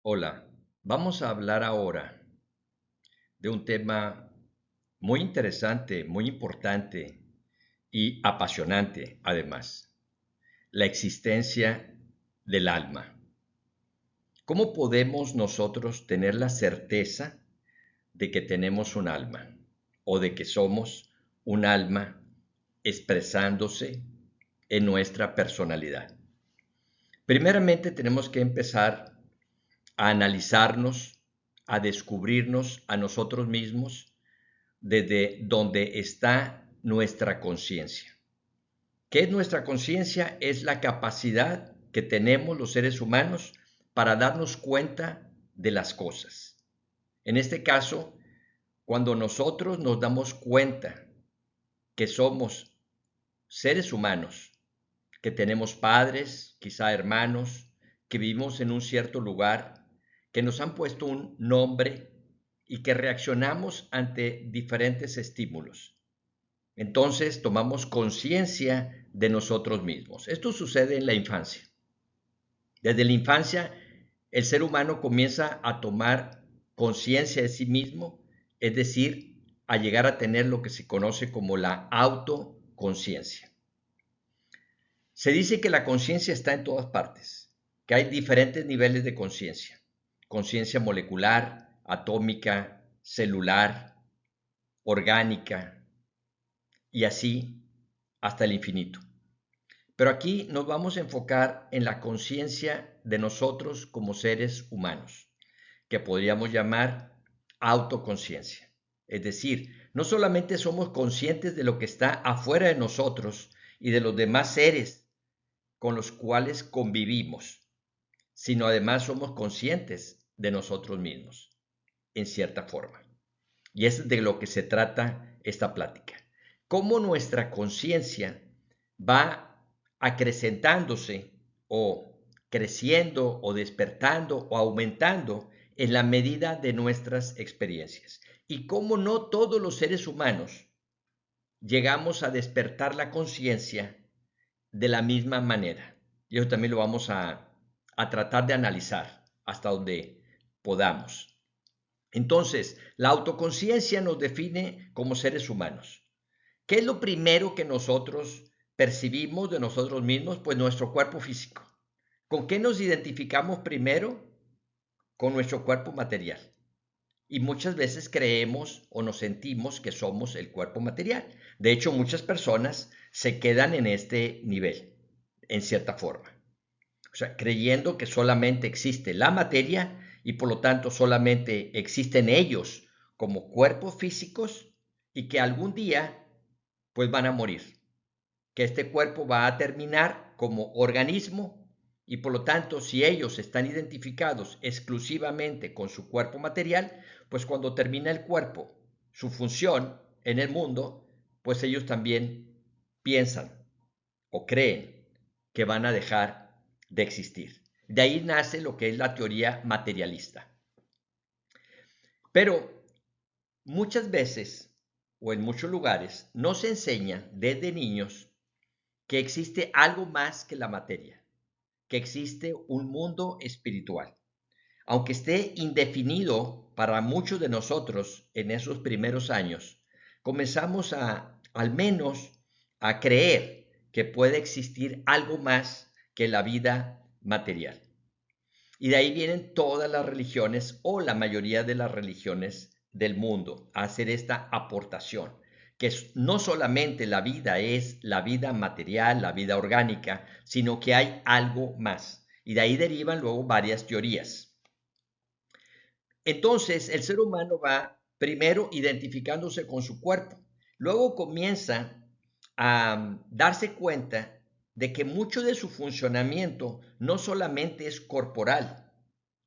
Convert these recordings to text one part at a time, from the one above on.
Hola, vamos a hablar ahora de un tema muy interesante, muy importante y apasionante además, la existencia del alma. ¿Cómo podemos nosotros tener la certeza de que tenemos un alma o de que somos un alma expresándose en nuestra personalidad? Primeramente tenemos que empezar a analizarnos, a descubrirnos a nosotros mismos desde donde está nuestra conciencia. ¿Qué es nuestra conciencia? Es la capacidad que tenemos los seres humanos para darnos cuenta de las cosas. En este caso, cuando nosotros nos damos cuenta que somos seres humanos, que tenemos padres, quizá hermanos, que vivimos en un cierto lugar, que nos han puesto un nombre y que reaccionamos ante diferentes estímulos. Entonces tomamos conciencia de nosotros mismos. Esto sucede en la infancia. Desde la infancia, el ser humano comienza a tomar conciencia de sí mismo, es decir, a llegar a tener lo que se conoce como la autoconciencia. Se dice que la conciencia está en todas partes, que hay diferentes niveles de conciencia. Conciencia molecular, atómica, celular, orgánica y así hasta el infinito. Pero aquí nos vamos a enfocar en la conciencia de nosotros como seres humanos, que podríamos llamar autoconciencia. Es decir, no solamente somos conscientes de lo que está afuera de nosotros y de los demás seres con los cuales convivimos, sino además somos conscientes de nosotros mismos, en cierta forma. Y es de lo que se trata esta plática. Cómo nuestra conciencia va acrecentándose o creciendo o despertando o aumentando en la medida de nuestras experiencias. Y cómo no todos los seres humanos llegamos a despertar la conciencia de la misma manera. Y eso también lo vamos a tratar de analizar hasta donde podamos. Entonces, la autoconciencia nos define como seres humanos. ¿Qué es lo primero que nosotros percibimos de nosotros mismos? Pues nuestro cuerpo físico. ¿Con qué nos identificamos primero? Con nuestro cuerpo material. Y muchas veces creemos o nos sentimos que somos el cuerpo material. De hecho, muchas personas se quedan en este nivel, en cierta forma. O sea, creyendo que solamente existe la materia y por lo tanto solamente existen ellos como cuerpos físicos y que algún día pues van a morir. Que este cuerpo va a terminar como organismo y por lo tanto si ellos están identificados exclusivamente con su cuerpo material, pues cuando termina el cuerpo, su función en el mundo, pues ellos también piensan o creen que van a dejar de existir. De ahí nace lo que es la teoría materialista. Pero muchas veces o en muchos lugares nos enseña desde niños que existe algo más que la materia, que existe un mundo espiritual. Aunque esté indefinido para muchos de nosotros en esos primeros años, comenzamos al menos a creer que puede existir algo más que la vida material. Y de ahí vienen todas las religiones o la mayoría de las religiones del mundo a hacer esta aportación, que no solamente la vida es la vida material, la vida orgánica, sino que hay algo más. Y de ahí derivan luego varias teorías. Entonces, el ser humano va primero identificándose con su cuerpo, luego comienza a darse cuenta de que mucho de su funcionamiento no solamente es corporal,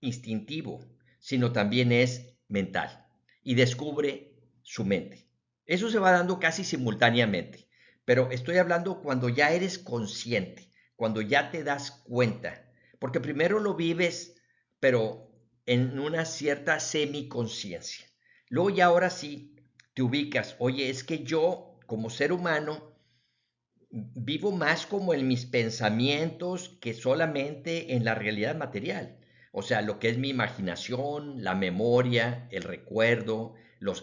instintivo, sino también es mental y descubre su mente. Eso se va dando casi simultáneamente, pero estoy hablando cuando ya eres consciente, cuando ya te das cuenta, porque primero lo vives, pero en una cierta semiconciencia. Luego ya ahora sí te ubicas, oye, es que yo como ser humano vivo más como en mis pensamientos que solamente en la realidad material. O sea, lo que es mi imaginación, la memoria, el recuerdo,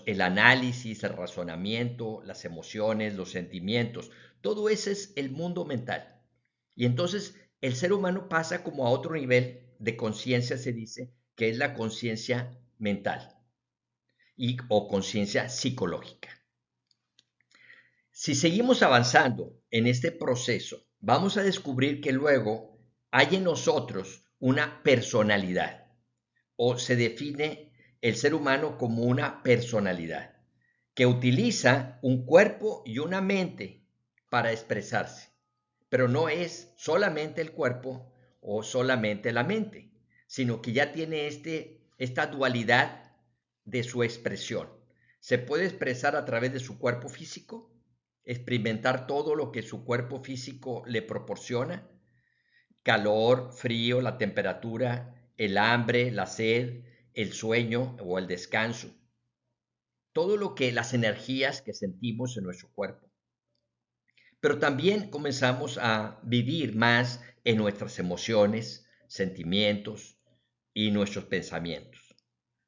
el análisis, el razonamiento, las emociones, los sentimientos. Todo ese es el mundo mental. Y entonces el ser humano pasa como a otro nivel de conciencia, se dice, que es la conciencia mental o conciencia psicológica. Si seguimos avanzando en este proceso, vamos a descubrir que luego hay en nosotros una personalidad, o se define el ser humano como una personalidad, que utiliza un cuerpo y una mente para expresarse, pero no es solamente el cuerpo o solamente la mente, sino que ya tiene esta dualidad de su expresión. Se puede expresar a través de su cuerpo físico, experimentar todo lo que su cuerpo físico le proporciona, calor, frío, la temperatura, el hambre, la sed, el sueño o el descanso, todo lo que las energías que sentimos en nuestro cuerpo. Pero también comenzamos a vivir más en nuestras emociones, sentimientos y nuestros pensamientos.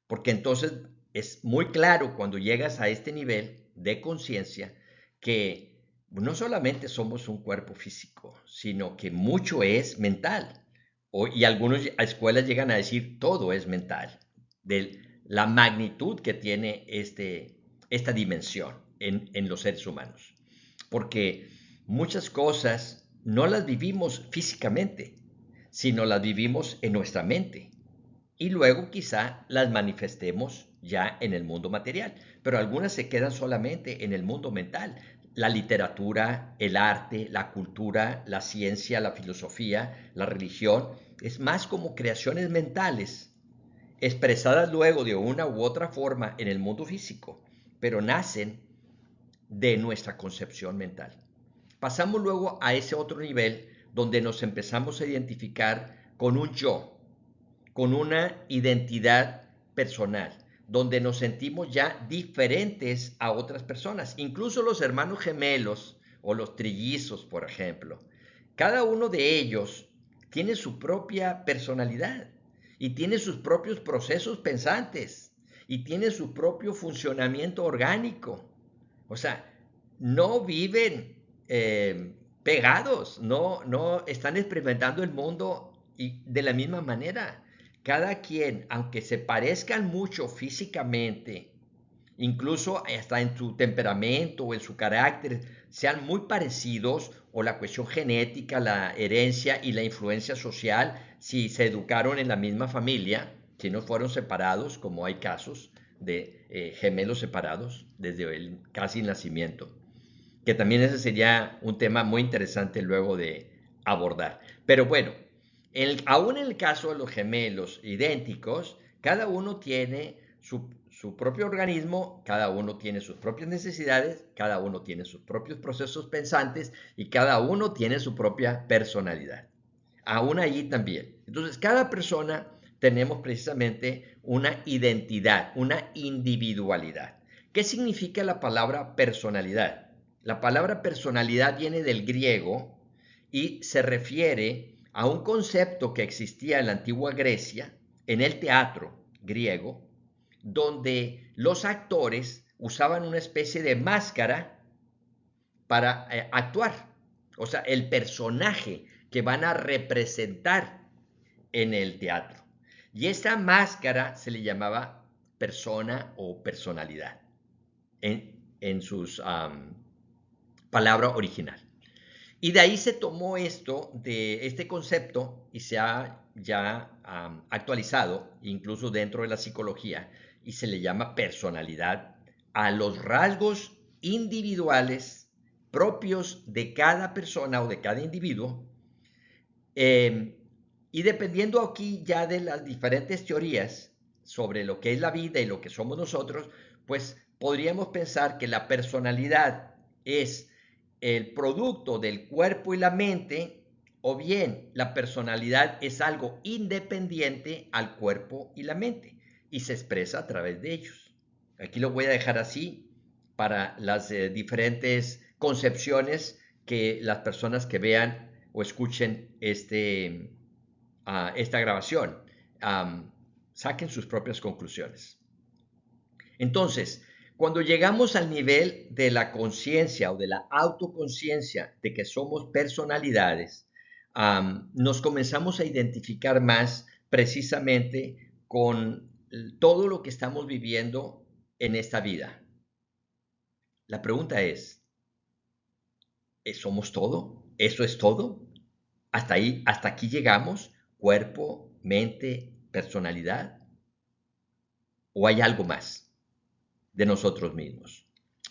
Porque entonces es muy claro cuando llegas a este nivel de conciencia que no solamente somos un cuerpo físico, sino que mucho es mental. Y algunas escuelas llegan a decir todo es mental, de la magnitud que tiene esta dimensión en los seres humanos. Porque muchas cosas no las vivimos físicamente, sino las vivimos en nuestra mente y luego quizá las manifestemos ya en el mundo material, pero algunas se quedan solamente en el mundo mental. La literatura, el arte, la cultura, la ciencia, la filosofía, la religión, es más como creaciones mentales, expresadas luego de una u otra forma en el mundo físico, pero nacen de nuestra concepción mental. Pasamos luego a ese otro nivel donde nos empezamos a identificar con un yo, con una identidad personal, donde nos sentimos ya diferentes a otras personas, incluso los hermanos gemelos o los trillizos, por ejemplo. Cada uno de ellos tiene su propia personalidad y tiene sus propios procesos pensantes y tiene su propio funcionamiento orgánico. O sea, no viven pegados, no están experimentando el mundo de la misma manera. Cada quien, aunque se parezcan mucho físicamente, incluso hasta en su temperamento o en su carácter, sean muy parecidos, o la cuestión genética, la herencia y la influencia social, si se educaron en la misma familia, si no fueron separados, como hay casos de gemelos separados desde el casi nacimiento, que también ese sería un tema muy interesante luego de abordar. Pero bueno, aún en el caso de los gemelos idénticos, cada uno tiene su propio organismo, cada uno tiene sus propias necesidades, cada uno tiene sus propios procesos pensantes y cada uno tiene su propia personalidad. Aún allí también. Entonces, cada persona tenemos precisamente una identidad, una individualidad. ¿Qué significa la palabra personalidad? La palabra personalidad viene del griego y se refiere a un concepto que existía en la antigua Grecia, en el teatro griego, donde los actores usaban una especie de máscara para actuar. O sea, el personaje que van a representar en el teatro. Y esta máscara se le llamaba persona o personalidad en sus palabra original. Y de ahí se tomó de este concepto y se ha ya actualizado, incluso dentro de la psicología, y se le llama personalidad a los rasgos individuales propios de cada persona o de cada individuo. Y dependiendo aquí ya de las diferentes teorías sobre lo que es la vida y lo que somos nosotros, pues podríamos pensar que la personalidad es el producto del cuerpo y la mente, o bien la personalidad es algo independiente al cuerpo y la mente y se expresa a través de ellos. Aquí lo voy a dejar así para las diferentes concepciones que las personas que vean o escuchen esta grabación saquen sus propias conclusiones. Entonces, cuando llegamos al nivel de la conciencia o de la autoconciencia de que somos personalidades, nos comenzamos a identificar más precisamente con todo lo que estamos viviendo en esta vida. La pregunta es, ¿somos todo? ¿Eso es todo? ¿Hasta ahí, hasta aquí llegamos? ¿Cuerpo, mente, personalidad? ¿O hay algo más de nosotros mismos?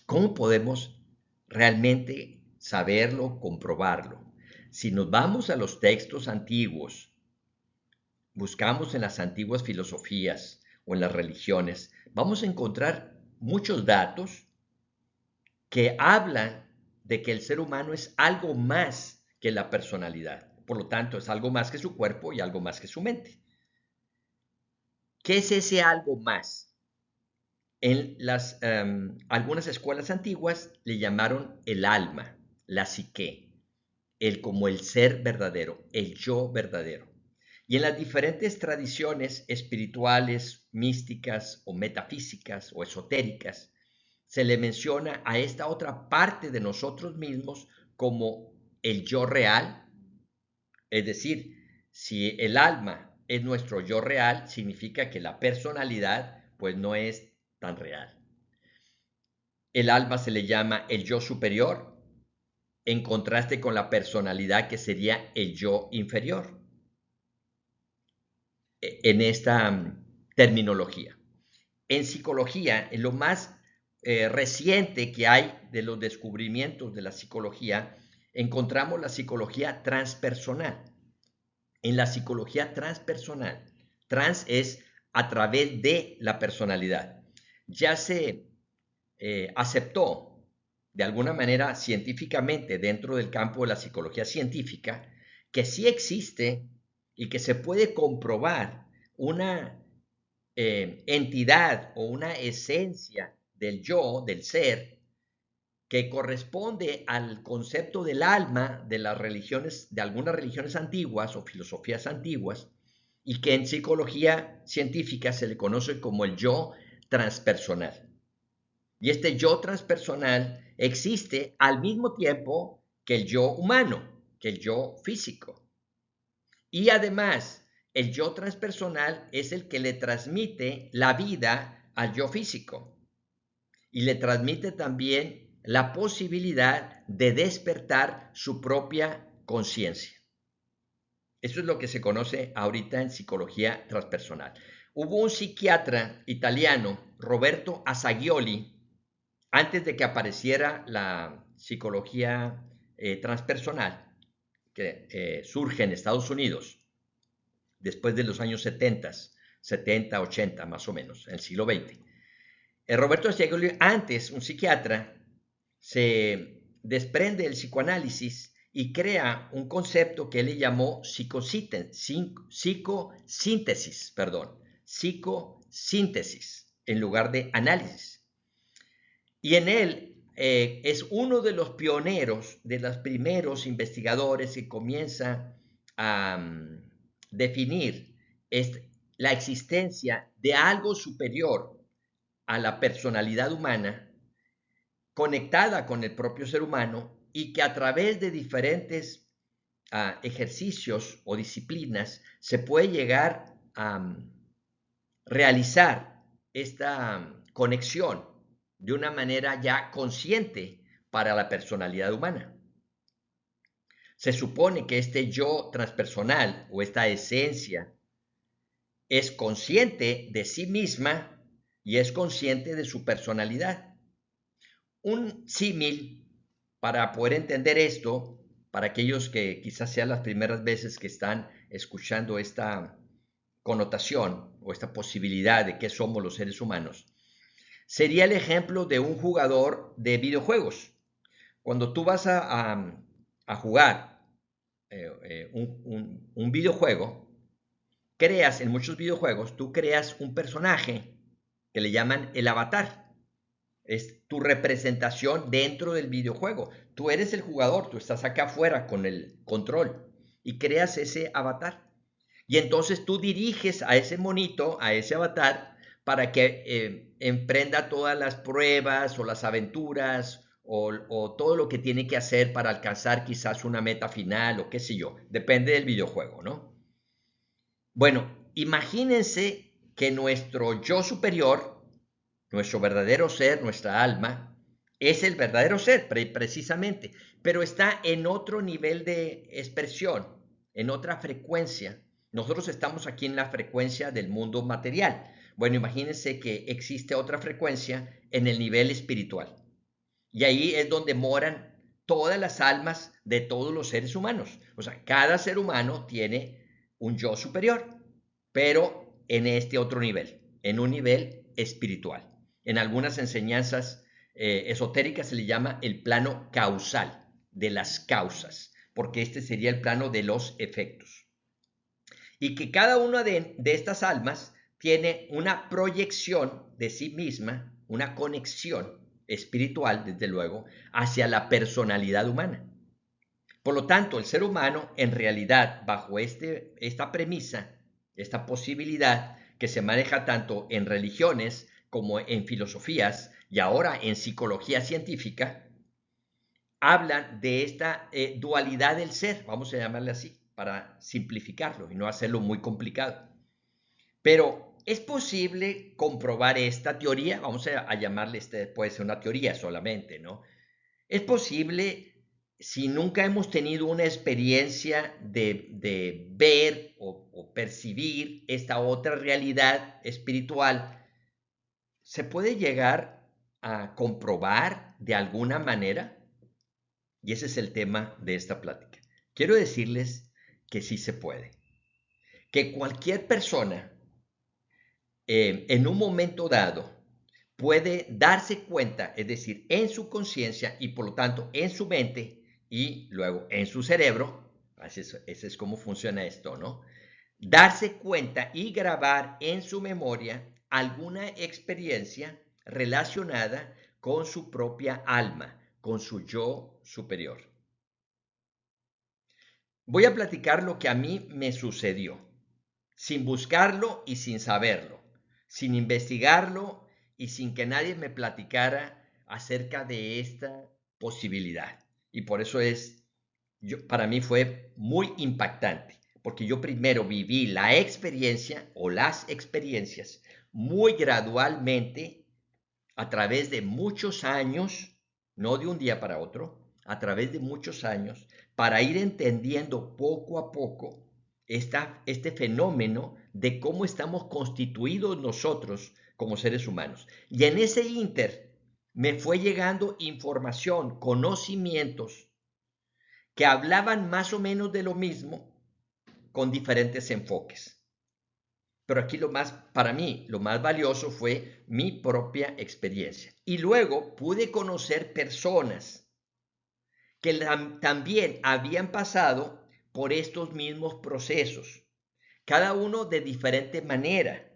¿Cómo podemos realmente saberlo, comprobarlo? Si nos vamos a los textos antiguos, buscamos en las antiguas filosofías o en las religiones, vamos a encontrar muchos datos que hablan de que el ser humano es algo más que la personalidad. Por lo tanto, es algo más que su cuerpo y algo más que su mente. ¿Qué es ese algo más? En algunas escuelas antiguas le llamaron el alma, la psique, como el ser verdadero, el yo verdadero. Y en las diferentes tradiciones espirituales, místicas o metafísicas o esotéricas, se le menciona a esta otra parte de nosotros mismos como el yo real. Es decir, si el alma es nuestro yo real, significa que la personalidad pues no es tan real. El alma se le llama el yo superior, en contraste con la personalidad que sería el yo inferior en esta terminología. En psicología, en lo más reciente que hay de los descubrimientos de la psicología, encontramos la psicología transpersonal. En la psicología transpersonal, trans es a través de la personalidad. Ya se aceptó de alguna manera científicamente dentro del campo de la psicología científica que sí existe y que se puede comprobar una entidad o una esencia del yo, del ser, que corresponde al concepto del alma de las religiones, de algunas religiones antiguas o filosofías antiguas, y que en psicología científica se le conoce como el yo transpersonal. Y este yo transpersonal existe al mismo tiempo que el yo humano, que el yo físico. Y además, el yo transpersonal es el que le transmite la vida al yo físico y le transmite también la posibilidad de despertar su propia conciencia. Eso es lo que se conoce ahorita en psicología transpersonal. Hubo un psiquiatra italiano, Roberto Assagioli, antes de que apareciera la psicología transpersonal, que surge en Estados Unidos, después de los años 70, 80 más o menos, en el siglo XX. Roberto Assagioli, antes un psiquiatra, se desprende del psicoanálisis y crea un concepto que él le llamó psicosíntesis, en lugar de análisis. Y en él es uno de los pioneros, de los primeros investigadores que comienza a definir la existencia de algo superior a la personalidad humana, conectada con el propio ser humano, y que a través de diferentes ejercicios o disciplinas se puede llegar a realizar esta conexión de una manera ya consciente para la personalidad humana. Se supone que este yo transpersonal o esta esencia es consciente de sí misma y es consciente de su personalidad. Un símil para poder entender esto, para aquellos que quizás sean las primeras veces que están escuchando esta connotación o esta posibilidad de qué somos los seres humanos, sería el ejemplo de un jugador de videojuegos. Cuando tú vas a jugar un videojuego, en muchos videojuegos, tú creas un personaje que le llaman el avatar. Es tu representación dentro del videojuego. Tú eres el jugador, tú estás acá afuera con el control y creas ese avatar. Y entonces tú diriges a ese monito, a ese avatar, para que emprenda todas las pruebas o las aventuras o todo lo que tiene que hacer para alcanzar quizás una meta final o qué sé yo. Depende del videojuego, ¿no? Bueno, imagínense que nuestro yo superior, nuestro verdadero ser, nuestra alma, es el verdadero ser precisamente, pero está en otro nivel de expresión, en otra frecuencia. Nosotros estamos aquí en la frecuencia del mundo material. Bueno, imagínense que existe otra frecuencia en el nivel espiritual. Y ahí es donde moran todas las almas de todos los seres humanos. O sea, cada ser humano tiene un yo superior, pero en este otro nivel, en un nivel espiritual. En algunas enseñanzas esotéricas se le llama el plano causal, de las causas, porque este sería el plano de los efectos. Y que cada una de estas almas tiene una proyección de sí misma, una conexión espiritual, desde luego, hacia la personalidad humana. Por lo tanto, el ser humano, en realidad, bajo esta premisa, esta posibilidad que se maneja tanto en religiones como en filosofías y ahora en psicología científica, hablan de esta dualidad del ser, vamos a llamarle así, para simplificarlo y no hacerlo muy complicado. Pero es posible comprobar esta teoría, vamos a llamarle, puede ser una teoría solamente, ¿no? Es posible, si nunca hemos tenido una experiencia de ver o percibir esta otra realidad espiritual, ¿se puede llegar a comprobar de alguna manera? Y ese es el tema de esta plática. Quiero decirles que sí se puede. Que cualquier persona en un momento dado puede darse cuenta, es decir, en su conciencia y por lo tanto en su mente y luego en su cerebro, así es como funciona esto, ¿no? Darse cuenta y grabar en su memoria alguna experiencia relacionada con su propia alma, con su yo superior. Voy a platicar lo que a mí me sucedió, sin buscarlo y sin saberlo, sin investigarlo y sin que nadie me platicara acerca de esta posibilidad. Y por eso para mí fue muy impactante, porque yo primero viví la experiencia o las experiencias muy gradualmente a través de muchos años, no de un día para otro, a través de muchos años, para ir entendiendo poco a poco este fenómeno de cómo estamos constituidos nosotros como seres humanos. Y en ese ínter me fue llegando información, conocimientos que hablaban más o menos de lo mismo con diferentes enfoques. Pero aquí para mí, lo más valioso fue mi propia experiencia. Y luego pude conocer personas que también habían pasado por estos mismos procesos, cada uno de diferente manera.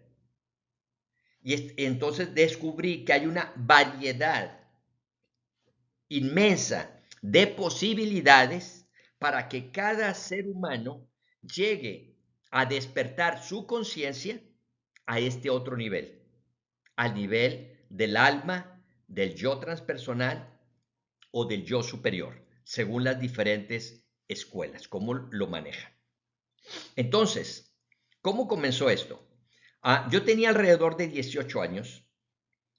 Y entonces descubrí que hay una variedad inmensa de posibilidades para que cada ser humano llegue a despertar su conciencia a este otro nivel, al nivel del alma, del yo transpersonal o del yo superior, según las diferentes escuelas, cómo lo manejan. Entonces, ¿cómo comenzó esto? Yo tenía alrededor de 18 años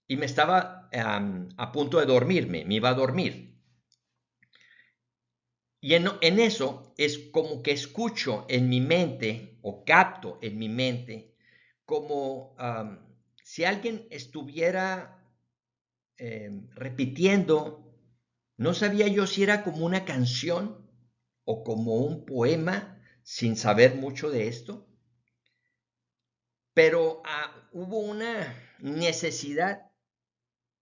y me estaba a punto de dormirme, me iba a dormir. Y en eso es como que escucho en mi mente o capto en mi mente como si alguien estuviera repitiendo, no sabía yo si era como una canción o como un poema, sin saber mucho de esto, pero hubo una necesidad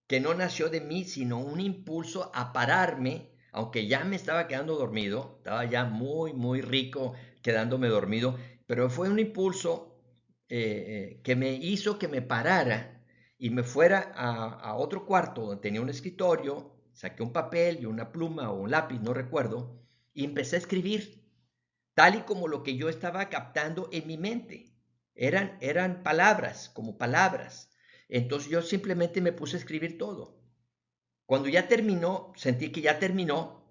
que no nació de mí, sino un impulso a pararme, aunque ya me estaba quedando dormido, estaba ya muy, muy rico quedándome dormido, pero fue un impulso que me hizo que me parara y me fuera a otro cuarto donde tenía un escritorio, saqué un papel y una pluma o un lápiz, no recuerdo, y empecé a escribir tal y como lo que yo estaba captando en mi mente. Eran palabras, como palabras. Entonces yo simplemente me puse a escribir todo. Cuando ya terminó, sentí que ya terminó,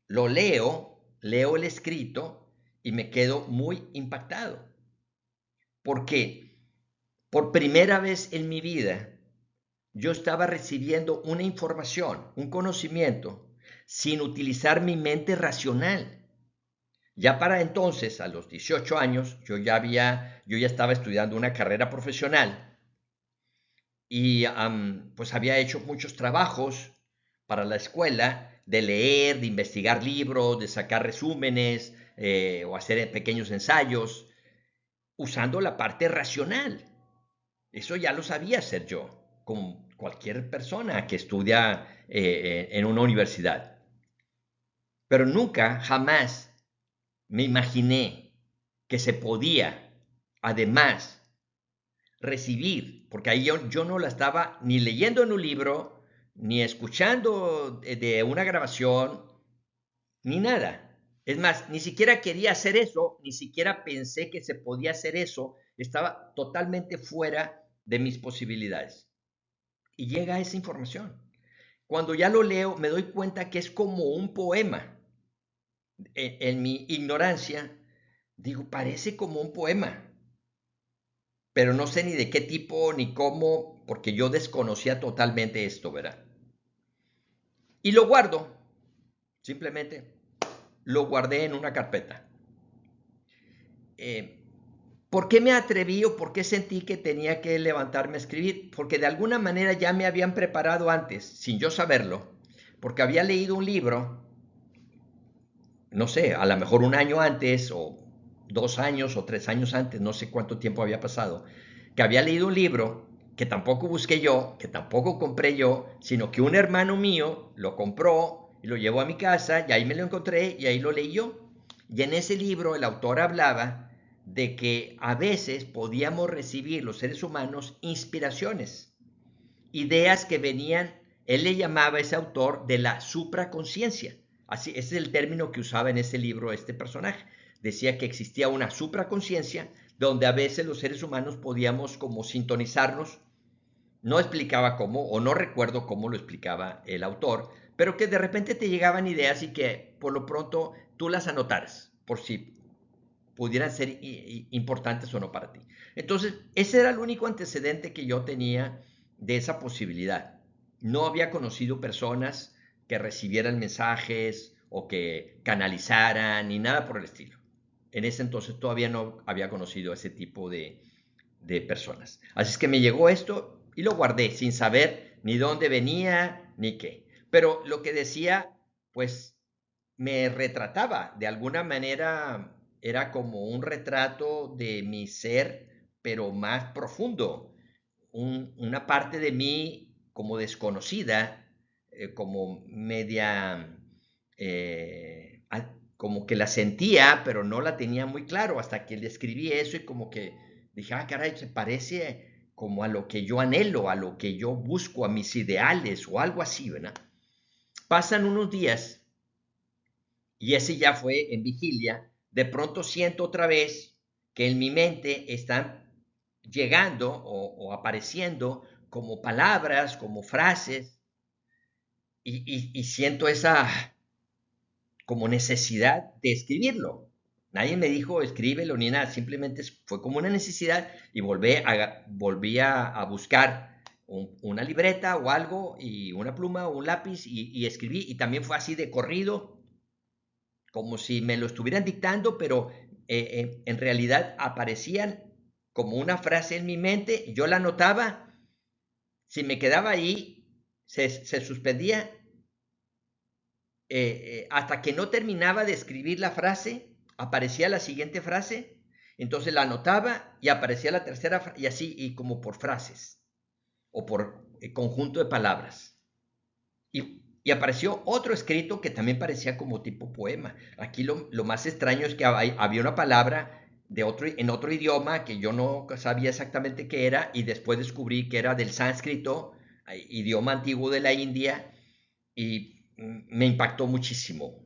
lo leo el escrito y me quedo muy impactado. Porque por primera vez en mi vida yo estaba recibiendo una información, un conocimiento, sin utilizar mi mente racional. Ya para entonces, a los 18 años, yo ya estaba estudiando una carrera profesional y pues había hecho muchos trabajos para la escuela de leer, de investigar libros, de sacar resúmenes o hacer pequeños ensayos, usando la parte racional. Eso ya lo sabía hacer yo, como cualquier persona que estudia en una universidad. Pero nunca, jamás me imaginé que se podía, además, recibir, porque ahí yo no la estaba ni leyendo en un libro, ni escuchando de una grabación, ni nada. Es más, ni siquiera quería hacer eso, ni siquiera pensé que se podía hacer eso, estaba totalmente fuera de mis posibilidades. Y llega esa información. Cuando ya lo leo, me doy cuenta que es como un poema. En mi ignorancia, digo, parece como un poema, pero no sé ni de qué tipo ni cómo, porque yo desconocía totalmente esto, ¿verdad? Y lo guardo, simplemente lo guardé en una carpeta. Eh, ¿Por qué me atreví o por qué sentí que tenía que levantarme a escribir? Porque de alguna manera ya me habían preparado antes, sin yo saberlo, porque había leído un libro, no sé, a lo mejor un año antes o 2 años o 3 años antes, no sé cuánto tiempo había pasado, que había leído un libro que tampoco busqué yo, que tampoco compré yo, sino que un hermano mío lo compró y lo llevó a mi casa y ahí me lo encontré y ahí lo leí yo. Y en ese libro el autor hablaba de que a veces podíamos recibir los seres humanos inspiraciones, ideas que venían, él le llamaba a ese autor de la supraconciencia. Así, ese es el término que usaba en ese libro este personaje. Decía que existía una supraconciencia donde a veces los seres humanos podíamos como sintonizarnos. No explicaba cómo, o no recuerdo cómo lo explicaba el autor, pero que de repente te llegaban ideas y que por lo pronto tú las anotaras, por si pudieran ser importantes o no para ti. Entonces, ese era el único antecedente que yo tenía de esa posibilidad. No había conocido personas que recibieran mensajes o que canalizaran ni nada por el estilo. En ese entonces todavía no había conocido a ese tipo de personas. Así es que me llegó esto y lo guardé sin saber ni dónde venía ni qué. Pero lo que decía, pues me retrataba de alguna manera, era como un retrato de mi ser, pero más profundo, una parte de mí como desconocida, como media, como que la sentía, pero no la tenía muy claro, hasta que le escribí eso y como que dije, ah, caray, se parece como a lo que yo anhelo, a lo que yo busco, a mis ideales o algo así, ¿verdad? Pasan unos días y ese ya fue en vigilia, de pronto siento otra vez que en mi mente están llegando o apareciendo como palabras, como frases, y siento esa como necesidad de escribirlo. Nadie me dijo escríbelo ni nada, simplemente fue como una necesidad y volví a buscar una libreta o algo y una pluma o un lápiz y escribí y también fue así de corrido como si me lo estuvieran dictando, pero en realidad aparecían como una frase en mi mente, yo la anotaba, si me quedaba ahí, se suspendía hasta que no terminaba de escribir la frase, aparecía la siguiente frase, entonces la anotaba y aparecía la tercera, y así, y como por frases, o por conjunto de palabras. Y apareció otro escrito que también parecía como tipo poema. Aquí lo más extraño es que había una palabra en otro idioma que yo no sabía exactamente qué era y después descubrí que era del sánscrito, idioma antiguo de la India, y me impactó muchísimo.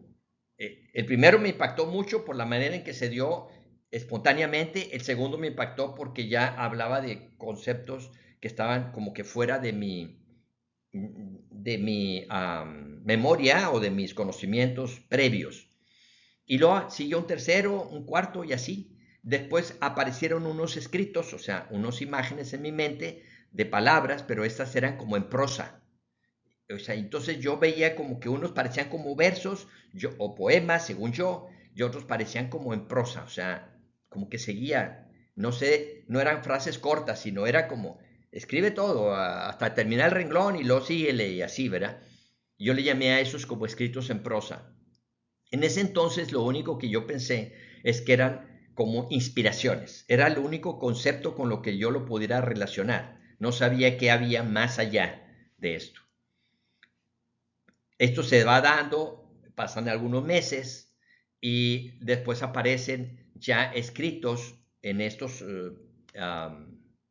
El primero me impactó mucho por la manera en que se dio espontáneamente. El segundo me impactó porque ya hablaba de conceptos que estaban como que fuera de mi memoria o de mis conocimientos previos. Y luego siguió un tercero, un cuarto y así. Después aparecieron unos escritos, o sea, unas imágenes en mi mente de palabras, pero estas eran como en prosa. O sea, entonces yo veía como que unos parecían como versos o poemas, según yo, y otros parecían como en prosa, o sea, como que seguía, no sé, no eran frases cortas, sino era como, escribe todo hasta terminar el renglón y luego síguele y así, ¿verdad? Yo le llamé a esos como escritos en prosa. En ese entonces lo único que yo pensé es que eran como inspiraciones, era el único concepto con lo que yo lo pudiera relacionar, no sabía qué había más allá de esto. Esto se va dando, pasan algunos meses y después aparecen ya escritos en estos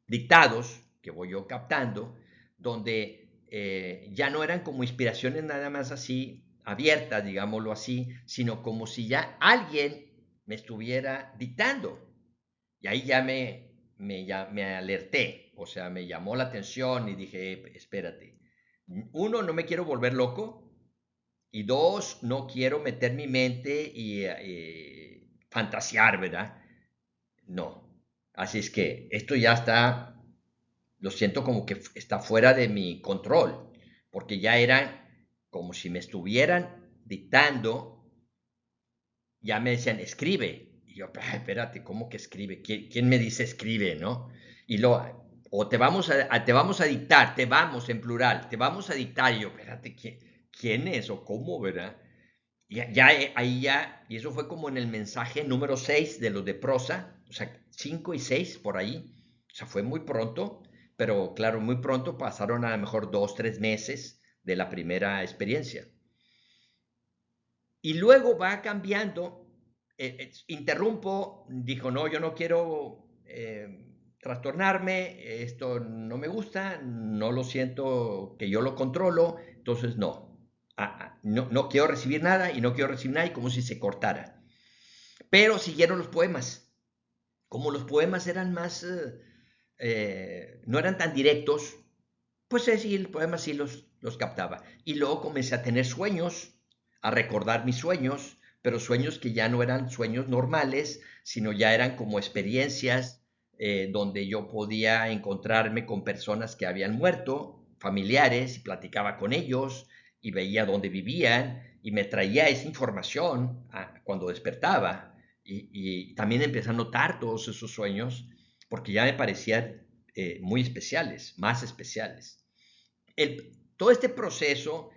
dictados que voy yo captando, donde ya no eran como inspiraciones nada más así abiertas, digámoslo así, sino como si ya alguien me estuviera dictando. Y ahí ya me alerté, o sea, me llamó la atención y dije, espérate, uno, no me quiero volver loco, y dos, no quiero meter mi mente y fantasear, ¿verdad? No. Así es que esto ya está, lo siento como que está fuera de mi control, porque ya era como si me estuvieran dictando, ya me decían, escribe. Y yo, espérate, ¿cómo que escribe? ¿Quién me dice escribe, no? Y o te vamos a dictar, te vamos en plural, te vamos a dictar. Y yo, espérate, ¿quién es o cómo, verdad? Ahí ya, y eso fue como en el mensaje número 6 de los de prosa, o sea, 5 y 6 por ahí, o sea, fue muy pronto, pero claro, muy pronto pasaron a lo mejor 2, 3 meses de la primera experiencia. Y luego va cambiando, interrumpo, dijo, no, yo no quiero trastornarme, esto no me gusta, no lo siento que yo lo controlo, entonces no. No quiero recibir nada y no quiero recibir nada y como si se cortara. Pero siguieron los poemas. Como los poemas eran más, no eran tan directos, pues sí, el poema sí los captaba. Y luego comencé a tener sueños, a recordar mis sueños, pero sueños que ya no eran sueños normales, sino ya eran como experiencias donde yo podía encontrarme con personas que habían muerto, familiares, y platicaba con ellos y veía dónde vivían y me traía esa información cuando despertaba. Y también empecé a notar todos esos sueños porque ya me parecían muy especiales, más especiales. Todo este proceso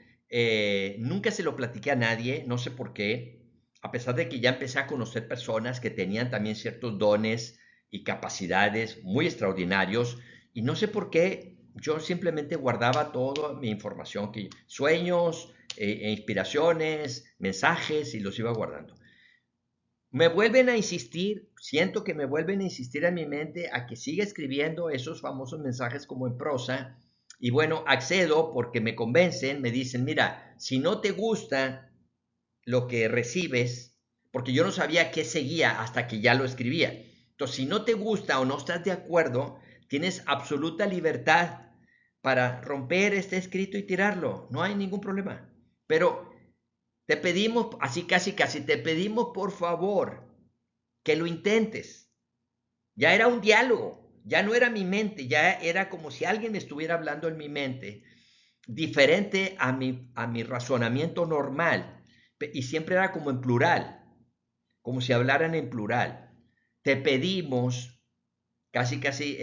nunca se lo platiqué a nadie, no sé por qué, a pesar de que ya empecé a conocer personas que tenían también ciertos dones y capacidades muy extraordinarios, y no sé por qué yo simplemente guardaba toda mi información, sueños, inspiraciones, mensajes, y los iba guardando. Me vuelven a insistir, siento que me vuelven a insistir en mi mente a que siga escribiendo esos famosos mensajes como en prosa. Y bueno, accedo porque me convencen, me dicen, mira, si no te gusta lo que recibes, porque yo no sabía qué seguía hasta que ya lo escribía. Entonces, si no te gusta o no estás de acuerdo, tienes absoluta libertad para romper este escrito y tirarlo. No hay ningún problema. Pero te pedimos, así casi casi, te pedimos por favor que lo intentes. Ya era un diálogo, ya no era mi mente, ya era como si alguien estuviera hablando en mi mente, diferente a mi razonamiento normal. Y siempre era como en plural, como si hablaran en plural. Te pedimos, casi casi,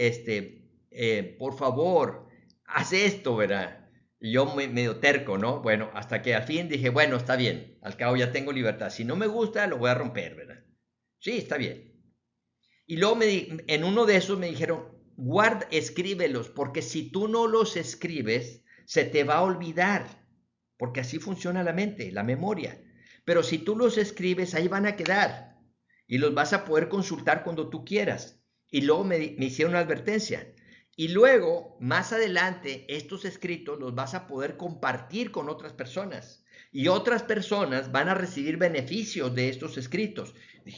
por favor, haz esto, ¿verdad? Y yo medio terco, ¿no? Bueno, hasta que al fin dije, bueno, está bien, al cabo ya tengo libertad. Si no me gusta, lo voy a romper, ¿verdad? Sí, está bien. Y luego en uno de esos me dijeron, guarda, escríbelos, porque si tú no los escribes, se te va a olvidar, porque así funciona la mente, la memoria. Pero si tú los escribes, ahí van a quedar y los vas a poder consultar cuando tú quieras. Y luego me hicieron una advertencia. Y luego, más adelante, estos escritos los vas a poder compartir con otras personas. y otras personas van a recibir beneficios de estos escritos.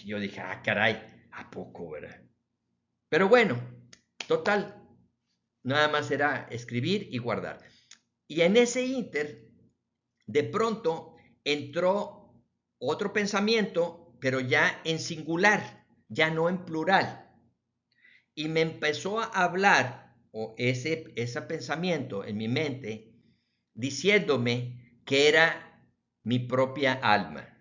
Yo dije, ah, caray, ¿a poco, verdad? Pero bueno, total, nada más era escribir y guardar. Y en ese inter, de pronto entró otro pensamiento, pero ya en singular, ya no en plural. Y me empezó a hablar, o ese pensamiento en mi mente, diciéndome que era mi propia alma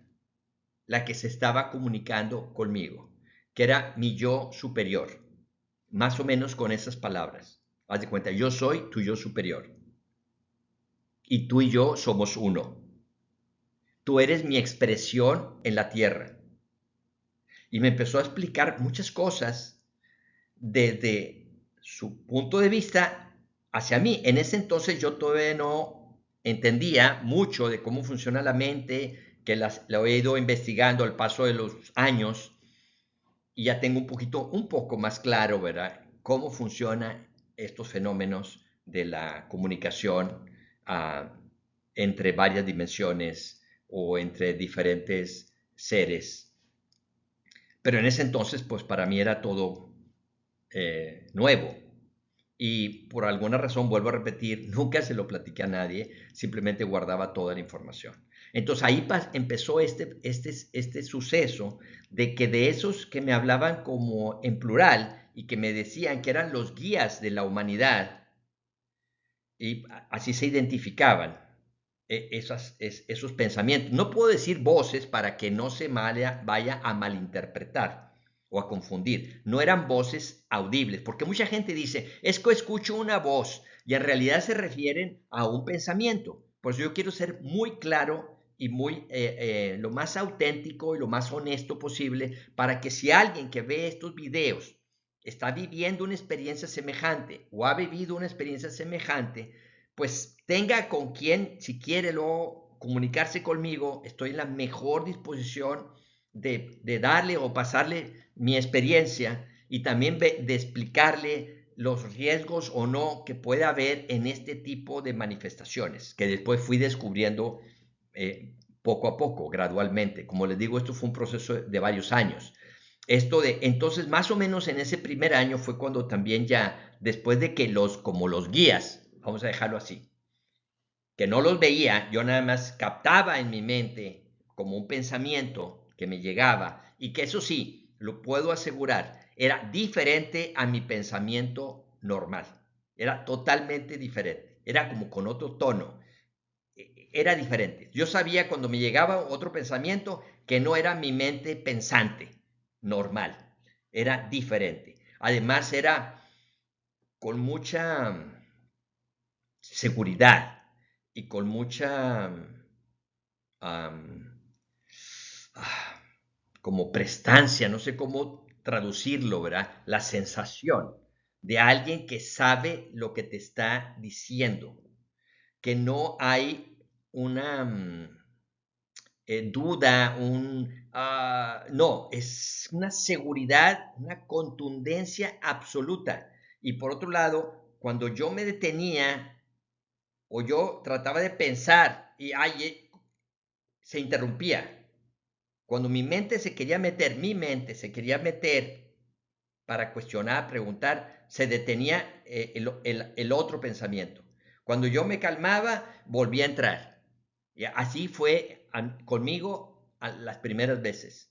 la que se estaba comunicando conmigo, que era mi yo superior, más o menos con esas palabras. Haz de cuenta, yo soy tu yo superior y tú y yo somos uno. Tú eres mi expresión en la tierra. Y me empezó a explicar muchas cosas desde su punto de vista hacia mí. En ese entonces yo todavía no entendía mucho de cómo funciona la mente, que lo he ido investigando al paso de los años y ya tengo un poco más claro, ¿verdad? Cómo funcionan estos fenómenos de la comunicación uh, entre varias dimensiones o entre diferentes seres. Pero en ese entonces, pues para mí era todo nuevo. Y por alguna razón, vuelvo a repetir, nunca se lo platiqué a nadie, simplemente guardaba toda la información. Entonces ahí empezó este suceso de que de esos que me hablaban como en plural y que me decían que eran los guías de la humanidad, y así se identificaban esos pensamientos. No puedo decir voces para que no se vaya a malinterpretar o a confundir. No eran voces audibles, porque mucha gente dice, es que escucho una voz y en realidad se refieren a un pensamiento. Por eso yo quiero ser muy claro y lo más auténtico y lo más honesto posible para que si alguien que ve estos videos está viviendo una experiencia semejante o ha vivido una experiencia semejante, pues tenga con quien, si quiere luego comunicarse conmigo, estoy en la mejor disposición de darle o pasarle mi experiencia y también de explicarle los riesgos o no que puede haber en este tipo de manifestaciones, que después fui descubriendo poco a poco, gradualmente. Como les digo, esto fue un proceso de varios años. Entonces, más o menos en ese primer año fue cuando también ya, después de que como los guías, vamos a dejarlo así, que no los veía, yo nada más captaba en mi mente como un pensamiento que me llegaba y que eso sí, lo puedo asegurar, era diferente a mi pensamiento normal, era totalmente diferente, era como con otro tono, era diferente. Yo sabía cuando me llegaba otro pensamiento que no era mi mente pensante normal, era diferente. Además era con mucha seguridad y con mucha um, como prestancia, no sé cómo traducirlo, ¿verdad? La sensación de alguien que sabe lo que te está diciendo, que no hay una duda, no, es una seguridad, una contundencia absoluta. Y por otro lado, cuando yo me detenía o yo trataba de pensar y se interrumpía. Cuando mi mente se quería meter para cuestionar, preguntar, se detenía el otro pensamiento. Cuando yo me calmaba, volvía a entrar. Y así fue conmigo las primeras veces.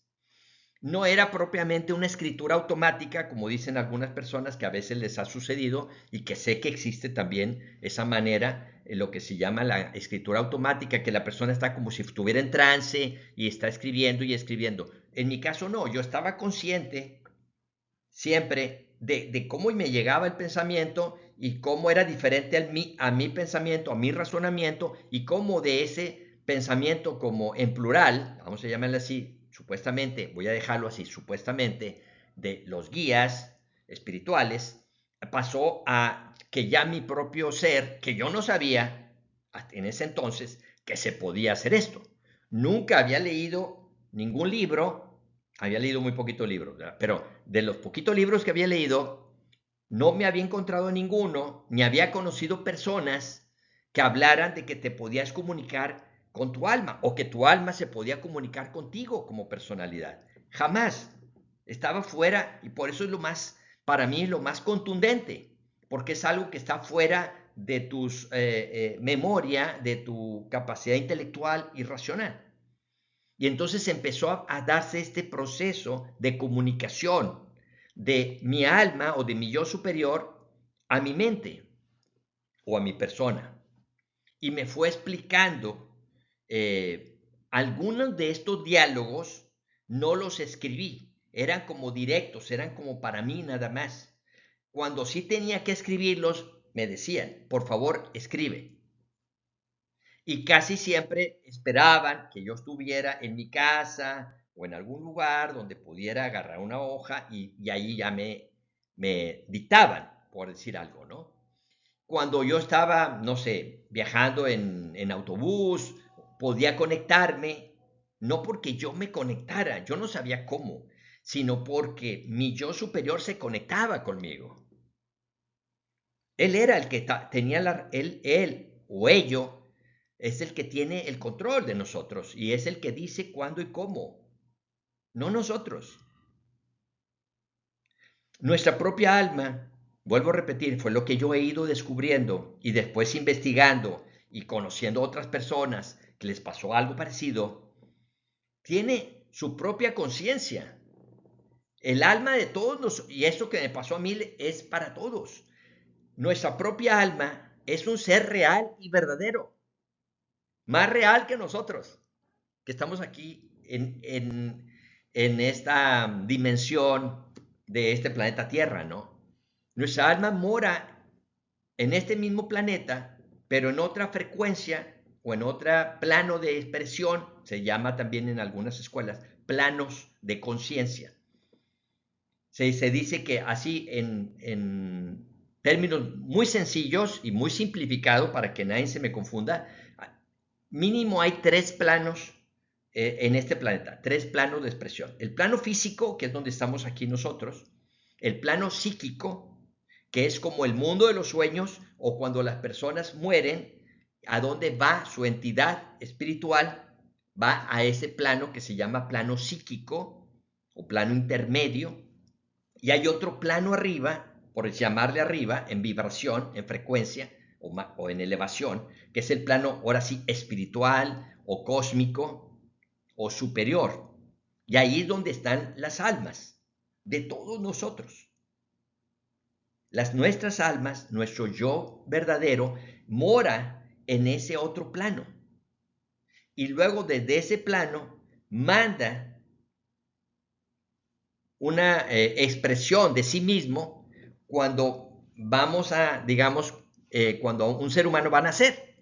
No era propiamente una escritura automática, como dicen algunas personas que a veces les ha sucedido y que sé que existe también esa manera, lo que se llama la escritura automática, que la persona está como si estuviera en trance y está escribiendo y escribiendo. En mi caso no, yo estaba consciente siempre de cómo me llegaba el pensamiento y cómo era diferente a mi pensamiento, a mi razonamiento y cómo de ese pensamiento como en plural, vamos a llamarle así, supuestamente, voy a dejarlo así, supuestamente, de los guías espirituales, pasó a que ya mi propio ser, que yo no sabía en ese entonces que se podía hacer esto. Nunca había leído ningún libro, había leído muy poquitos libros, ¿verdad? Pero de los poquitos libros que había leído, no me había encontrado ninguno, ni había conocido personas que hablaran de que te podías comunicar con tu alma o que tu alma se podía comunicar contigo como personalidad. Jamás. Estaba fuera y por eso es lo más, para mí, lo más contundente, porque es algo que está fuera de tu memoria, de tu capacidad intelectual y racional. Y entonces empezó a darse este proceso de comunicación de mi alma o de mi yo superior a mi mente o a mi persona. Y me fue explicando algunos de estos diálogos, no los escribí, eran como directos, eran como para mí nada más. Cuando sí tenía que escribirlos, me decían, por favor, escribe. Y casi siempre esperaban que yo estuviera en mi casa o en algún lugar donde pudiera agarrar una hoja y ahí ya me dictaban, por decir algo, ¿no? Cuando yo estaba, no sé, viajando en autobús, podía conectarme, no porque yo me conectara, yo no sabía cómo, sino porque mi yo superior se conectaba conmigo. Él era el que tenía él o ello es el que tiene el control de nosotros y es el que dice cuándo y cómo, no nosotros. Nuestra propia alma, vuelvo a repetir, fue lo que yo he ido descubriendo y después investigando y conociendo a otras personas que les pasó algo parecido, tiene su propia conciencia. El alma de todos, y esto que me pasó a mí es para todos. Nuestra propia alma es un ser real y verdadero, más real que nosotros, que estamos aquí en esta dimensión de este planeta Tierra, ¿no? Nuestra alma mora en este mismo planeta, pero en otra frecuencia o en otro plano de expresión, se llama también en algunas escuelas, planos de conciencia. Se dice que así en términos muy sencillos y muy simplificados para que nadie se me confunda, mínimo hay tres planos en este planeta, tres planos de expresión. El plano físico, que es donde estamos aquí nosotros, el plano psíquico, que es como el mundo de los sueños o cuando las personas mueren, a dónde va su entidad espiritual, va a ese plano que se llama plano psíquico o plano intermedio, y hay otro plano arriba, por llamarle arriba, en vibración, en frecuencia o en elevación, que es el plano, ahora sí, espiritual o cósmico o superior. Y ahí es donde están las almas de todos nosotros. Nuestras almas, nuestro yo verdadero, mora en ese otro plano. Y luego desde ese plano manda una expresión de sí mismo cuando vamos a, digamos, cuando un ser humano va a nacer.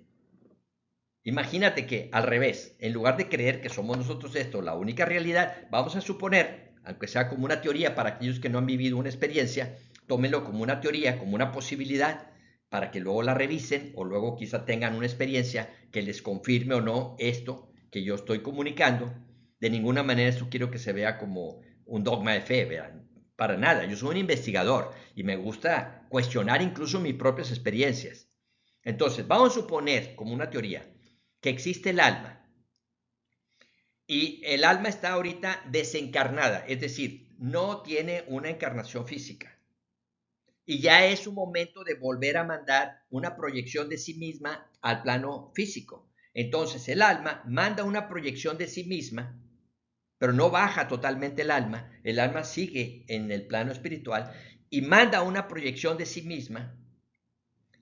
Imagínate que al revés, en lugar de creer que somos nosotros esto, la única realidad, vamos a suponer, aunque sea como una teoría para aquellos que no han vivido una experiencia, tómenlo como una teoría, como una posibilidad, para que luego la revisen o luego quizá tengan una experiencia que les confirme o no esto que yo estoy comunicando. De ninguna manera esto quiero que se vea como un dogma de fe, ¿verdad? Para nada. Yo soy un investigador y me gusta cuestionar incluso mis propias experiencias. Entonces, vamos a suponer como una teoría que existe el alma y el alma está ahorita desencarnada, es decir, no tiene una encarnación física. Y ya es un momento de volver a mandar una proyección de sí misma al plano físico. Entonces el alma manda una proyección de sí misma, pero no baja totalmente el alma sigue en el plano espiritual y manda una proyección de sí misma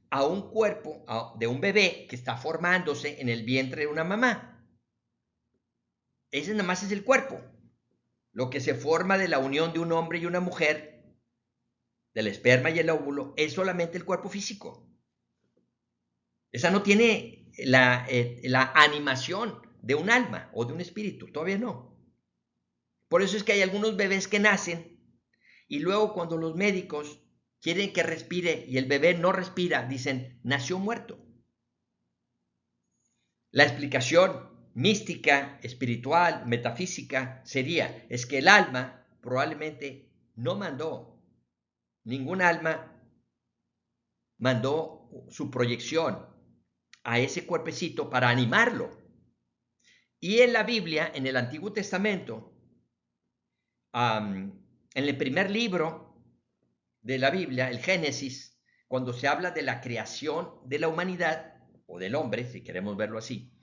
a un cuerpo de un bebé que está formándose en el vientre de una mamá. Ese nada más es el cuerpo, lo que se forma de la unión de un hombre y una mujer, del esperma y el óvulo, es solamente el cuerpo físico. Esa no tiene la animación de un alma o de un espíritu, todavía no. Por eso es que hay algunos bebés que nacen y luego cuando los médicos quieren que respire y el bebé no respira, dicen, nació muerto. La explicación mística, espiritual, metafísica sería, es que el alma probablemente no mandó, ningún alma mandó su proyección a ese cuerpecito para animarlo. Y en la Biblia, en el Antiguo Testamento, en el primer libro de la Biblia, el Génesis, cuando se habla de la creación de la humanidad, o del hombre, si queremos verlo así,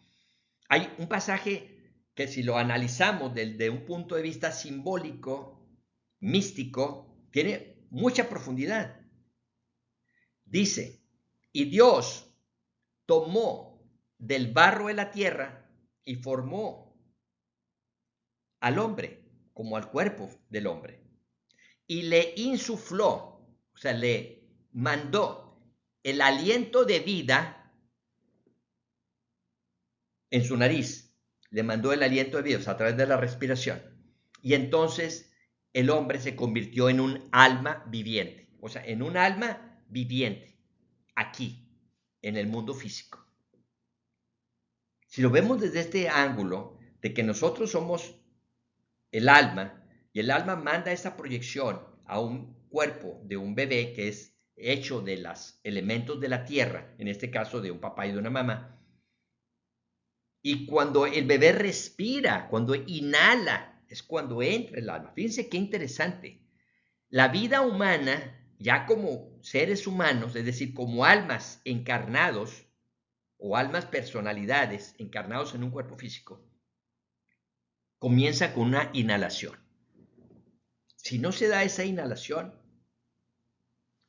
hay un pasaje que si lo analizamos desde un punto de vista simbólico, místico, tiene mucha profundidad. Dice, y Dios tomó del barro de la tierra y formó al hombre como al cuerpo del hombre. Y le insufló, o sea, le mandó el aliento de vida en su nariz. Le mandó el aliento de vida, o sea, a través de la respiración. Y entonces el hombre se convirtió en un alma viviente, o sea, en un alma viviente, aquí, en el mundo físico. Si lo vemos desde este ángulo de que nosotros somos el alma, y el alma manda esa proyección a un cuerpo de un bebé que es hecho de los elementos de la tierra, en este caso de un papá y de una mamá, y cuando el bebé respira, cuando inhala, es cuando entra el alma. Fíjense qué interesante. La vida humana, ya como seres humanos, es decir, como almas encarnados, o almas personalidades encarnados en un cuerpo físico, comienza con una inhalación. Si no se da esa inhalación,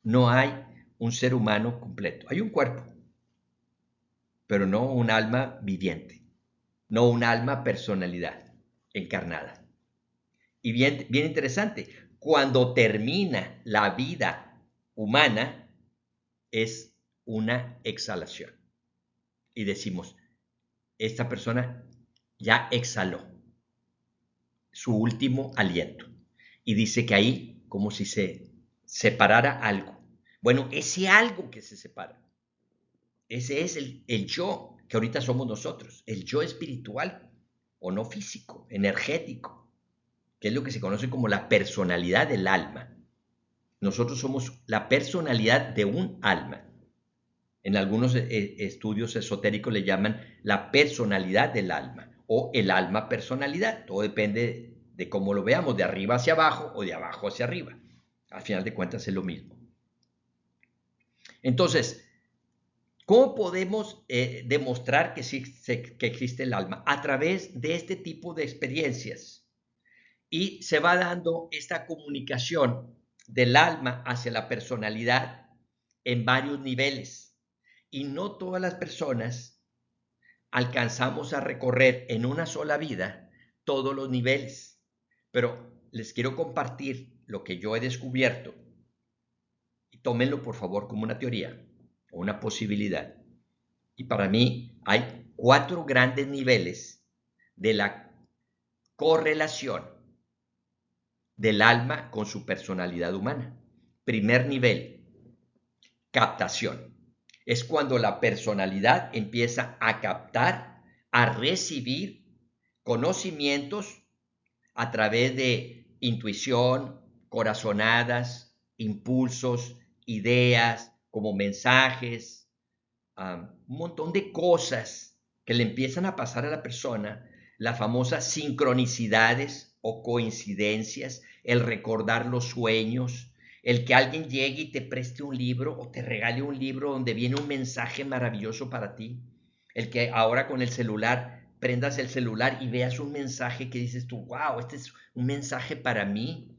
no hay un ser humano completo. Hay un cuerpo, pero no un alma viviente, no un alma personalidad encarnada. Y bien, bien interesante, cuando termina la vida humana, es una exhalación. Y decimos, esta persona ya exhaló su último aliento. Y dice que ahí, como si se separara algo. Bueno, ese algo que se separa, ese es el yo que ahorita somos nosotros, el yo espiritual o no físico, energético, que es lo que se conoce como la personalidad del alma. Nosotros somos la personalidad de un alma. En algunos estudios esotéricos le llaman la personalidad del alma o el alma personalidad. Todo depende de cómo lo veamos, de arriba hacia abajo o de abajo hacia arriba. Al final de cuentas es lo mismo. Entonces, ¿cómo podemos demostrar que existe el alma? A través de este tipo de experiencias. Y se va dando esta comunicación del alma hacia la personalidad en varios niveles. Y no todas las personas alcanzamos a recorrer en una sola vida todos los niveles. Pero les quiero compartir lo que yo he descubierto. Y tómenlo por favor como una teoría o una posibilidad. Y para mí hay 4 grandes niveles de la correlación del alma con su personalidad humana. Primer nivel, captación. Es cuando la personalidad empieza a captar, a recibir conocimientos a través de intuición, corazonadas, impulsos, ideas, como mensajes, un montón de cosas que le empiezan a pasar a la persona, las famosas sincronicidades o coincidencias, el recordar los sueños, el que alguien llegue y te preste un libro o te regale un libro donde viene un mensaje maravilloso para ti, el que ahora con el celular prendas el celular y veas un mensaje que dices tú, wow, este es un mensaje para mí.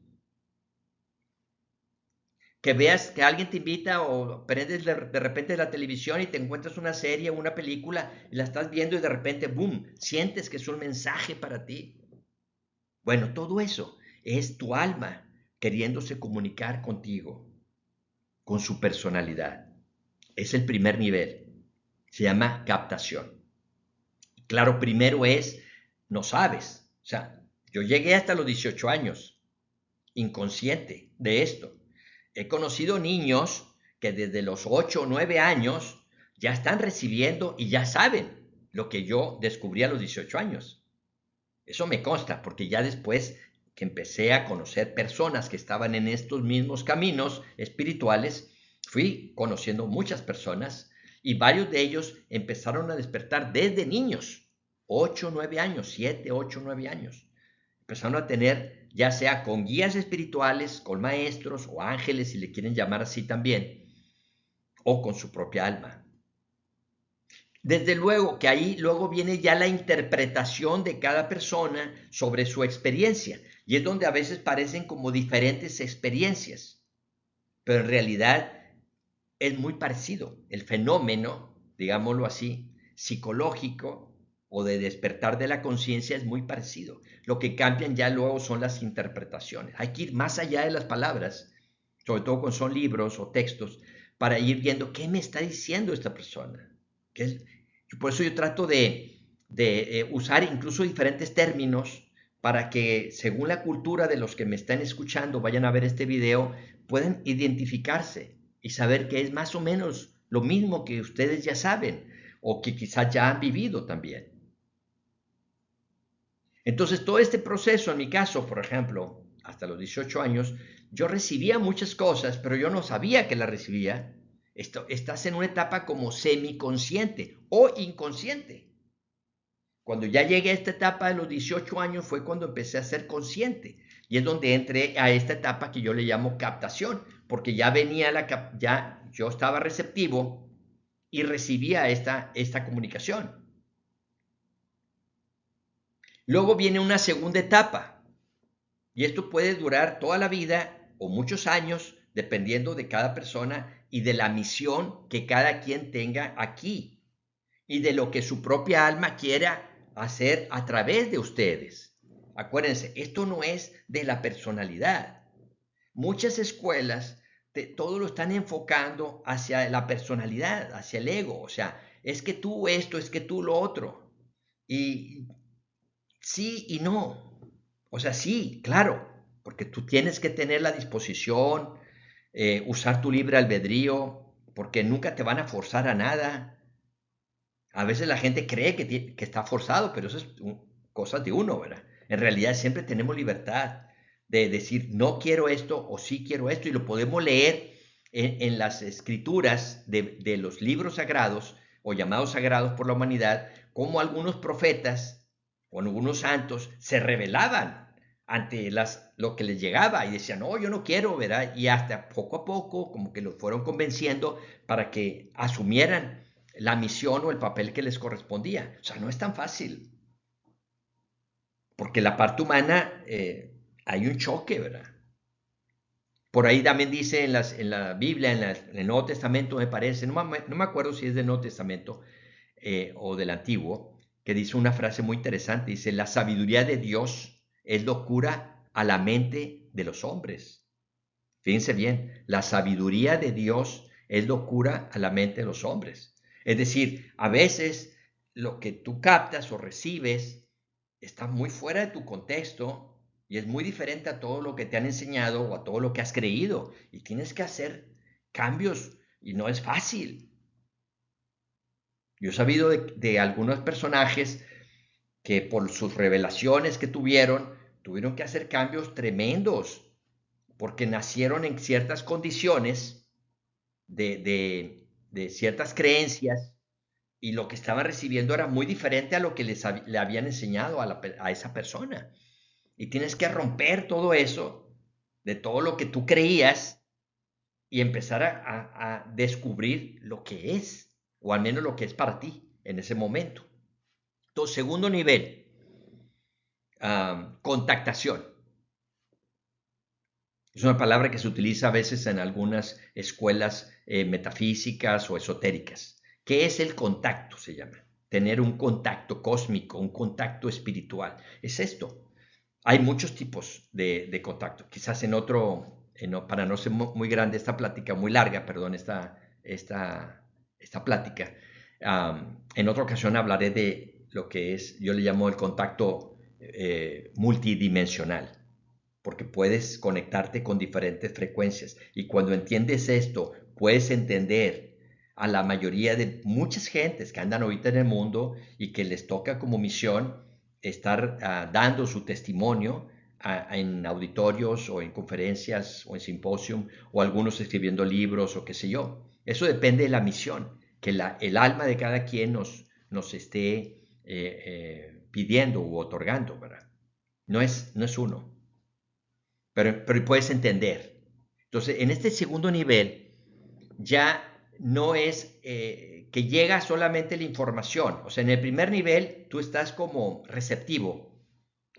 Que veas que alguien te invita o prendes de repente la televisión y te encuentras una serie o una película y la estás viendo y de repente, boom, sientes que es un mensaje para ti. Bueno, todo eso es tu alma queriéndose comunicar contigo, con su personalidad. Es el primer nivel. Se llama captación. Claro, primero es, no sabes. O sea, yo llegué hasta los 18 años, inconsciente de esto. He conocido niños que desde los 8 o 9 años ya están recibiendo y ya saben lo que yo descubrí a los 18 años. Eso me consta porque ya después que empecé a conocer personas que estaban en estos mismos caminos espirituales, fui conociendo muchas personas y varios de ellos empezaron a despertar desde niños. 8, 9 años, 7, 8, 9 años. Empezaron a tener, ya sea con guías espirituales, con maestros o ángeles, si le quieren llamar así también, o con su propia alma. Desde luego que ahí luego viene ya la interpretación de cada persona sobre su experiencia, y es donde a veces parecen como diferentes experiencias, pero en realidad es muy parecido. El fenómeno, digámoslo así, psicológico o de despertar de la conciencia es muy parecido. Lo que cambian ya luego son las interpretaciones. Hay que ir más allá de las palabras, sobre todo cuando son libros o textos, para ir viendo qué me está diciendo esta persona. Por eso yo trato de usar incluso diferentes términos para que según la cultura de los que me están escuchando vayan a ver este video, puedan identificarse y saber que es más o menos lo mismo que ustedes ya saben o que quizás ya han vivido también. Entonces, todo este proceso, en mi caso, por ejemplo, hasta los 18 años, yo recibía muchas cosas, pero yo no sabía que las recibía. Estás en una etapa como semiconsciente o inconsciente. Cuando ya llegué a esta etapa de los 18 años fue cuando empecé a ser consciente. Y es donde entré a esta etapa que yo le llamo captación, porque ya venía ya yo estaba receptivo y recibía esta comunicación. Luego viene una segunda etapa, y esto puede durar toda la vida o muchos años, dependiendo de cada persona y de la misión que cada quien tenga aquí y de lo que su propia alma quiera hacer a través de ustedes. Acuérdense, esto no es de la personalidad. Muchas escuelas todo lo están enfocando hacia la personalidad, hacia el ego. O sea, es que tú esto, es que tú lo otro. Y sí y no. O sea, sí, claro, porque tú tienes que tener la disposición, usar tu libre albedrío, porque nunca te van a forzar a nada. A veces la gente cree que está forzado, pero eso es cosas de uno, ¿verdad? En realidad siempre tenemos libertad de decir no quiero esto o sí quiero esto, y lo podemos leer en las escrituras de los libros sagrados o llamados sagrados por la humanidad, como algunos profetas o algunos santos se rebelaban ante lo que les llegaba y decían, no, yo no quiero, ¿verdad? Y hasta poco a poco como que los fueron convenciendo para que asumieran la misión o el papel que les correspondía. O sea, no es tan fácil, porque la parte humana hay un choque, ¿verdad? Por ahí también dice en la Biblia, en el Nuevo Testamento, me parece, no me acuerdo si es del Nuevo Testamento o del Antiguo, que dice una frase muy interesante, dice, la sabiduría de Dios es locura a la mente de los hombres. Fíjense bien, la sabiduría de Dios es locura a la mente de los hombres. Es decir, a veces lo que tú captas o recibes está muy fuera de tu contexto y es muy diferente a todo lo que te han enseñado o a todo lo que has creído. Y tienes que hacer cambios y no es fácil. Yo he sabido de algunos personajes que por sus revelaciones que tuvieron que hacer cambios tremendos porque nacieron en ciertas condiciones de ciertas creencias y lo que estaban recibiendo era muy diferente a lo que le habían enseñado a esa persona. Y tienes que romper todo eso, de todo lo que tú creías, y empezar a descubrir lo que es, o al menos lo que es para ti en ese momento. Entonces, segundo nivel, contactación. Es una palabra que se utiliza a veces en algunas escuelas metafísicas o esotéricas. ¿Qué es el contacto? Se llama. Tener un contacto cósmico, un contacto espiritual. Es esto. Hay muchos tipos de contacto. Quizás para no ser muy grande esta plática, muy larga, perdón, esta plática, en otra ocasión hablaré de lo que es, yo le llamo el contacto multidimensional, porque puedes conectarte con diferentes frecuencias. Y cuando entiendes esto, puedes entender a la mayoría de muchas gentes que andan ahorita en el mundo y que les toca como misión estar dando su testimonio en auditorios o en conferencias o en simposium o algunos escribiendo libros o qué sé yo. Eso depende de la misión, que el alma de cada quien nos esté pidiendo u otorgando, ¿verdad? No es uno, pero puedes entender. Entonces, en este segundo nivel, ya no es que llega solamente la información. O sea, en el primer nivel tú estás como receptivo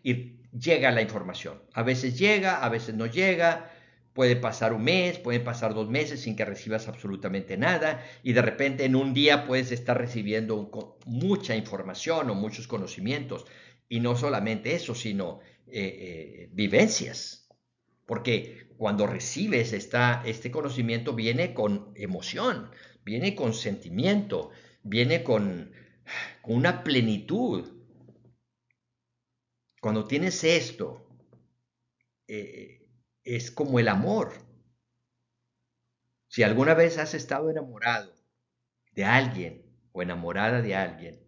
y llega la información. A veces llega, a veces no llega. Puede pasar un mes, pueden pasar 2 meses sin que recibas absolutamente nada y de repente en un día puedes estar recibiendo mucha información o muchos conocimientos. Y no solamente eso, sino vivencias. Porque cuando recibes este conocimiento viene con emoción, viene con sentimiento, viene con una plenitud. Cuando tienes esto, es como el amor. Si alguna vez has estado enamorado de alguien o enamorada de alguien,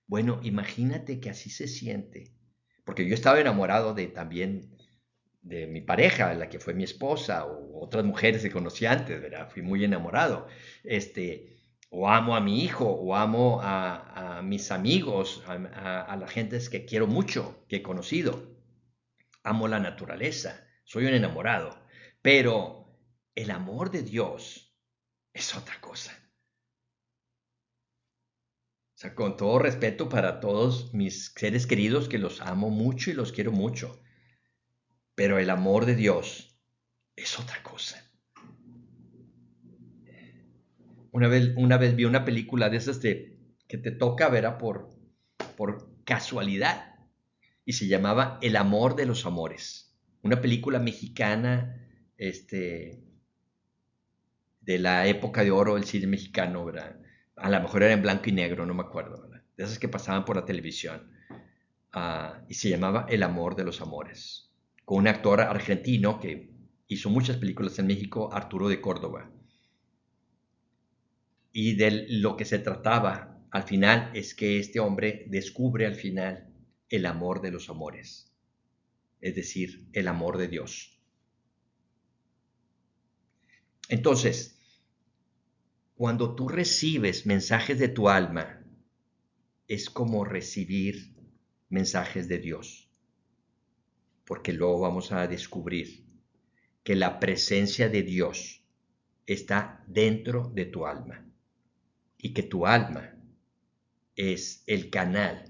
bueno, imagínate que así se siente. Porque yo estaba enamorado también de mi pareja, la que fue mi esposa, o otras mujeres que conocí antes, ¿verdad? Fui muy enamorado. O amo a mi hijo, o amo a mis amigos, a las gentes que quiero mucho, que he conocido. Amo la naturaleza, soy un enamorado. Pero el amor de Dios es otra cosa. O sea, con todo respeto para todos mis seres queridos, que los amo mucho y los quiero mucho. Pero el amor de Dios es otra cosa. Una vez vi una película de esas que te toca ver por casualidad y se llamaba El amor de los amores. Una película mexicana de la época de oro del cine mexicano, ¿verdad? A lo mejor era en blanco y negro, no me acuerdo, ¿verdad? De esas que pasaban por la televisión. Y se llamaba El amor de los amores, con un actor argentino que hizo muchas películas en México, Arturo de Córdoba. Y de lo que se trataba al final es que este hombre descubre al final el amor de los amores, es decir, el amor de Dios. Entonces, cuando tú recibes mensajes de tu alma, es como recibir mensajes de Dios, porque luego vamos a descubrir que la presencia de Dios está dentro de tu alma y que tu alma es el canal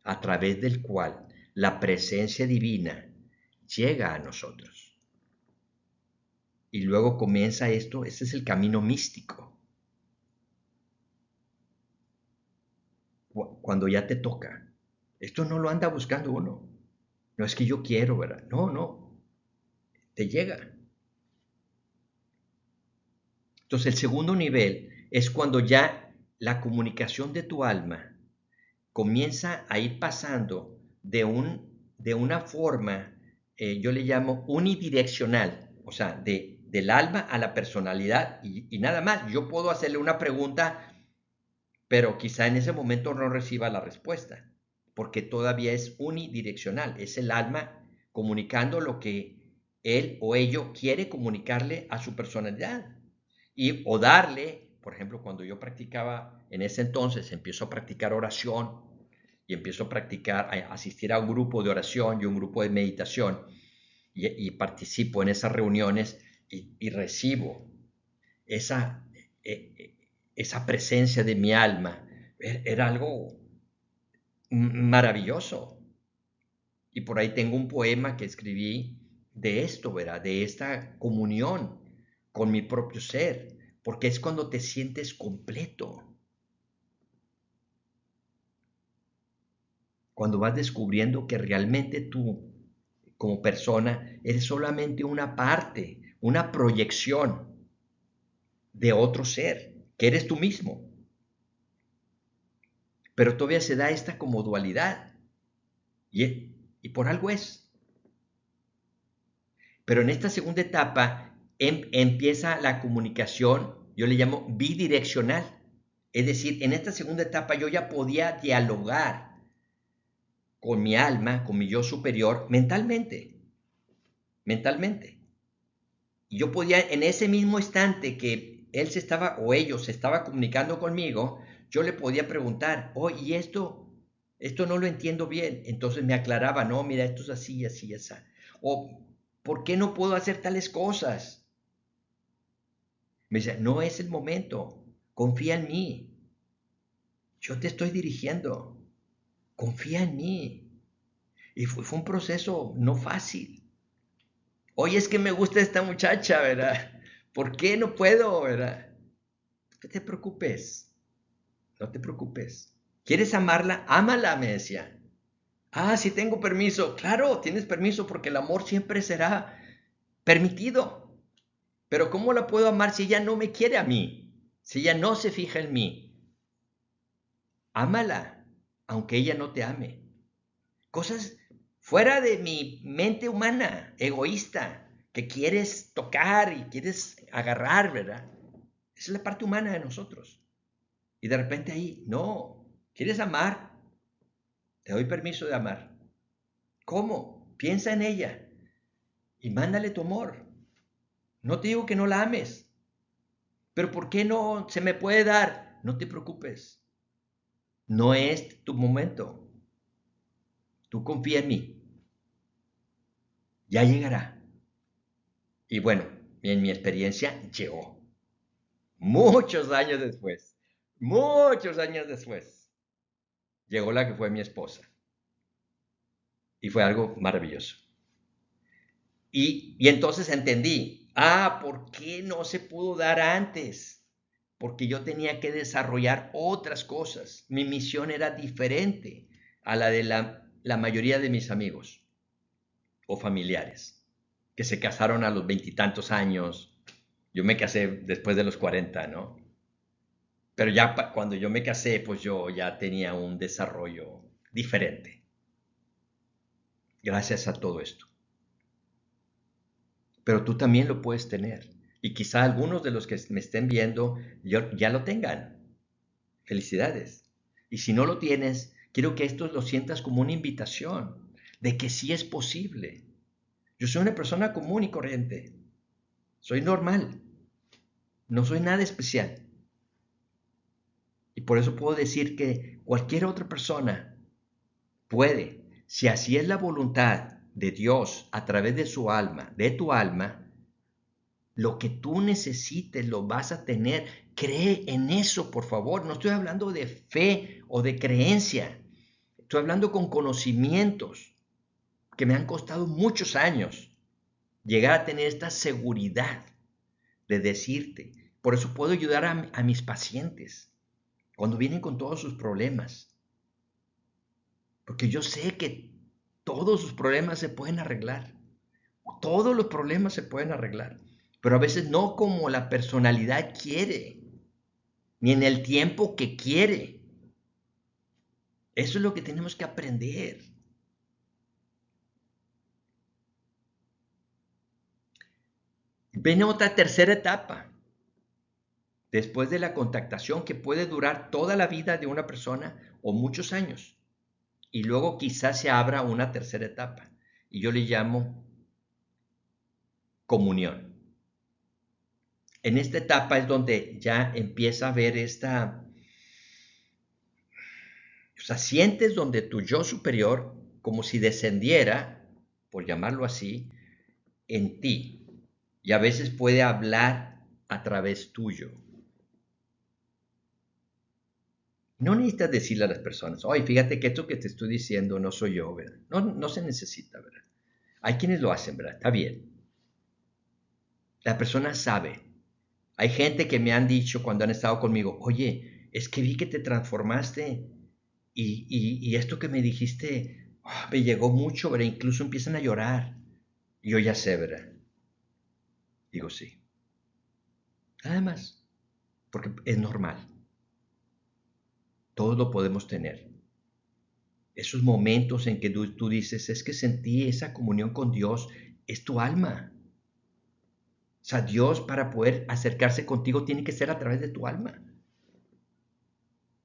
a través del cual la presencia divina llega a nosotros. Y luego comienza esto, este es el camino místico. Cuando ya te toca. Esto no lo anda buscando uno. No es que yo quiero, ¿verdad? No. Te llega. Entonces el segundo nivel es cuando ya la comunicación de tu alma comienza a ir pasando de una forma, yo le llamo unidireccional, o sea, del alma a la personalidad y nada más. Yo puedo hacerle una pregunta, pero quizá en ese momento no reciba la respuesta, porque todavía es unidireccional, es el alma comunicando lo que él o ello quiere comunicarle a su personalidad o darle, por ejemplo, cuando yo practicaba en ese entonces, empiezo a practicar oración y empiezo a practicar, a asistir a un grupo de oración y un grupo de meditación y participo en esas reuniones y recibo esa, esa presencia de mi alma. Era algo maravilloso. Y por ahí tengo un poema que escribí de esto, ¿verdad? De esta comunión con mi propio ser, porque es cuando te sientes completo. Cuando vas descubriendo que realmente tú, como persona, eres solamente una parte, una proyección de otro ser, que eres tú mismo. Pero todavía se da esta como dualidad. Y por algo es. Pero en esta segunda etapa empieza la comunicación, yo le llamo bidireccional. Es decir, en esta segunda etapa yo ya podía dialogar con mi alma, con mi yo superior, mentalmente. Y yo podía, en ese mismo instante que él se estaba, o ellos se estaba comunicando conmigo, yo le podía preguntar, oye, ¿y esto Esto no lo entiendo bien. Entonces me aclaraba, no, mira, esto es así, así, así. O, ¿por qué no puedo hacer tales cosas? Me decía, no es el momento, confía en mí. Yo te estoy dirigiendo, confía en mí. Y fue un proceso no fácil. Oye, es que me gusta esta muchacha, ¿verdad? ¿Por qué no puedo, verdad? No te preocupes, no te preocupes. ¿Quieres amarla? Ámala, me decía. Ah, sí tengo permiso. Claro, tienes permiso porque el amor siempre será permitido. Pero ¿cómo la puedo amar si ella no me quiere a mí? Si ella no se fija en mí. Ámala, aunque ella no te ame. Cosas fuera de mi mente humana, egoísta, que quieres tocar y quieres agarrar, ¿verdad? Esa es la parte humana de nosotros. Y de repente ahí, no, ¿quieres amar? Te doy permiso de amar. ¿Cómo? Piensa en ella y mándale tu amor. No te digo que no la ames, pero ¿por qué no se me puede dar? No te preocupes. No es tu momento. Tú confía en mí. Ya llegará. Y bueno, en mi experiencia llegó. Muchos años después, llegó la que fue mi esposa. Y fue algo maravilloso. Y entonces entendí, ¿por qué no se pudo dar antes? Porque yo tenía que desarrollar otras cosas. Mi misión era diferente a la de la mayoría de mis amigos o familiares, que se casaron a los veintitantos años. Yo me casé después de los 40, ¿no? Pero ya cuando yo me casé, pues yo ya tenía un desarrollo diferente, gracias a todo esto. Pero tú también lo puedes tener. Y quizá algunos de los que me estén viendo ya lo tengan. Felicidades. Y si no lo tienes, quiero que esto lo sientas como una invitación de que sí es posible. Yo soy una persona común y corriente. Soy normal. No soy nada especial. Y por eso puedo decir que cualquier otra persona puede, si así es la voluntad de Dios a través de su alma, de tu alma, lo que tú necesites lo vas a tener. Cree en eso, por favor. No estoy hablando de fe o de creencia. Estoy hablando con conocimientos que me han costado muchos años llegar a tener esta seguridad de decirte. Por eso puedo ayudar a mis pacientes cuando vienen con todos sus problemas. Porque yo sé que todos sus problemas se pueden arreglar. Todos los problemas se pueden arreglar. Pero a veces no como la personalidad quiere, ni en el tiempo que quiere. Eso es lo que tenemos que aprender. Viene otra tercera etapa. Después de la contactación que puede durar toda la vida de una persona o muchos años. Y luego quizás se abra una tercera etapa. Y yo le llamo comunión. En esta etapa es donde ya empieza a ver o sea, sientes donde tu yo superior, como si descendiera, por llamarlo así, en ti. Y a veces puede hablar a través tuyo. No necesitas decirle a las personas, oye, fíjate que esto que te estoy diciendo no soy yo, ¿verdad? No se necesita, ¿verdad? Hay quienes lo hacen, ¿verdad? Está bien. La persona sabe. Hay gente que me han dicho cuando han estado conmigo, oye, es que vi que te transformaste y esto que me dijiste me llegó mucho, ¿verdad? Incluso empiezan a llorar. Y yo ya sé, ¿verdad? Digo, sí. Nada más, porque es normal. Todos lo podemos tener. Esos momentos en que tú dices, es que sentí esa comunión con Dios, es tu alma. O sea, Dios para poder acercarse contigo tiene que ser a través de tu alma.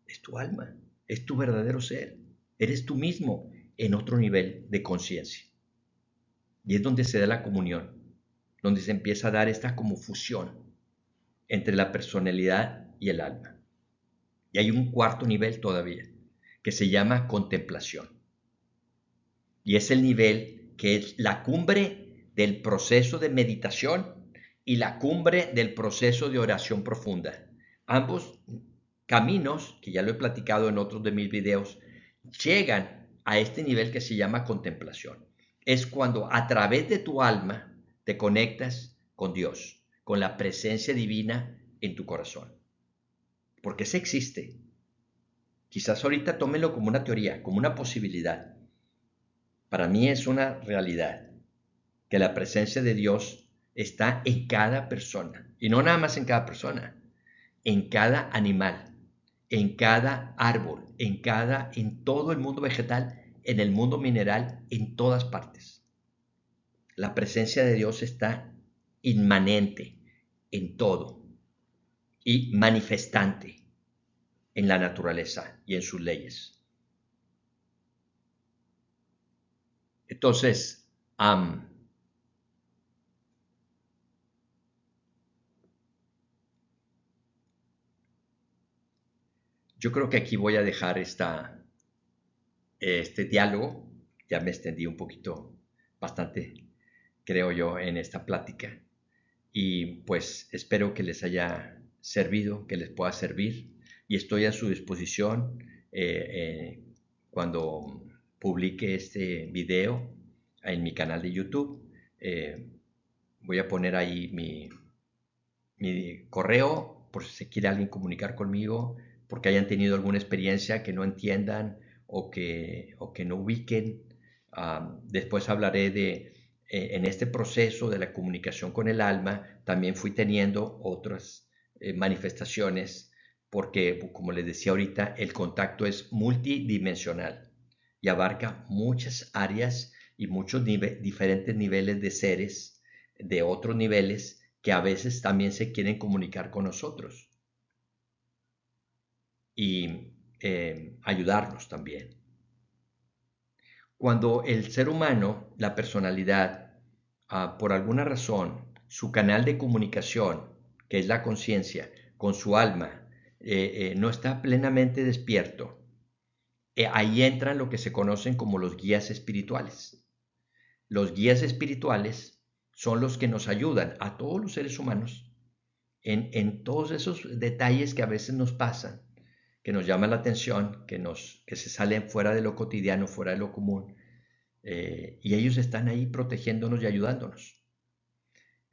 Es tu alma, es tu verdadero ser. Eres tú mismo en otro nivel de conciencia. Y es donde se da la comunión, donde se empieza a dar esta como fusión entre la personalidad y el alma. Y hay un cuarto nivel todavía, que se llama contemplación. Y es el nivel que es la cumbre del proceso de meditación y la cumbre del proceso de oración profunda. Ambos caminos, que ya lo he platicado en otros de mis videos, llegan a este nivel que se llama contemplación. Es cuando a través de tu alma te conectas con Dios, con la presencia divina en tu corazón. Porque ese existe. Quizás ahorita tómenlo como una teoría, como una posibilidad. Para mí es una realidad que la presencia de Dios está en cada persona. Y no nada más en cada persona, en cada animal, en cada árbol, en todo el mundo vegetal, en el mundo mineral, en todas partes. La presencia de Dios está inmanente en todo y manifestante en la naturaleza y en sus leyes. Entonces, yo creo que aquí voy a dejar este diálogo. Ya me extendí un poquito, bastante, creo yo, en esta plática. Y pues espero que les haya servido, que les pueda servir. Y estoy a su disposición cuando publique este video en mi canal de YouTube. Voy a poner ahí mi correo por si se quiere alguien comunicar conmigo, porque hayan tenido alguna experiencia que no entiendan o que no ubiquen. Después hablaré en este proceso de la comunicación con el alma, también fui teniendo otras manifestaciones, porque como les decía ahorita, el contacto es multidimensional y abarca muchas áreas y muchos diferentes niveles de seres de otros niveles que a veces también se quieren comunicar con nosotros y ayudarnos también. Cuando el ser humano, la personalidad, por alguna razón, su canal de comunicación, que es la conciencia, con su alma, no está plenamente despierto, ahí entran lo que se conocen como los guías espirituales. Los guías espirituales son los que nos ayudan a todos los seres humanos en todos esos detalles que a veces nos pasan, que nos llaman la atención, que se salen fuera de lo cotidiano, fuera de lo común, y ellos están ahí protegiéndonos y ayudándonos.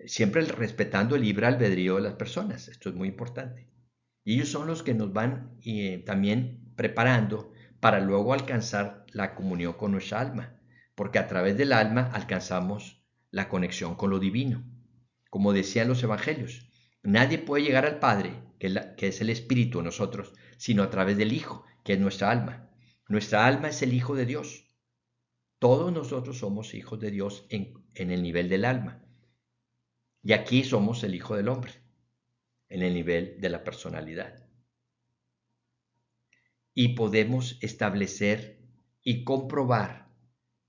Siempre respetando el libre albedrío de las personas, esto es muy importante. Y ellos son los que nos van también preparando para luego alcanzar la comunión con nuestra alma, porque a través del alma alcanzamos la conexión con lo divino. Como decían los evangelios, nadie puede llegar al Padre, que es el Espíritu en nosotros, sino a través del Hijo, que es nuestra alma. Nuestra alma es el Hijo de Dios. Todos nosotros somos hijos de Dios en el nivel del alma. Y aquí somos el Hijo del Hombre, en el nivel de la personalidad. Y podemos establecer y comprobar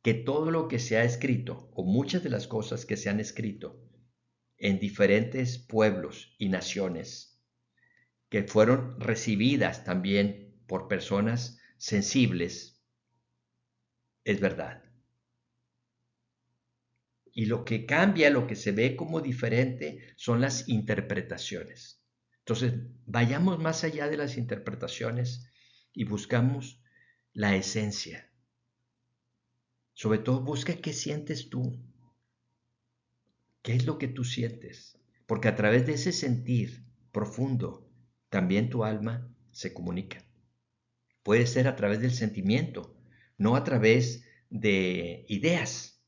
que todo lo que se ha escrito, o muchas de las cosas que se han escrito en diferentes pueblos y naciones, que fueron recibidas también por personas sensibles, es verdad. Y lo que cambia, lo que se ve como diferente, son las interpretaciones. Entonces, vayamos más allá de las interpretaciones y buscamos la esencia. Sobre todo, busca qué sientes tú. ¿Qué es lo que tú sientes? Porque a través de ese sentir profundo, también tu alma se comunica. Puede ser a través del sentimiento, no a través de ideas.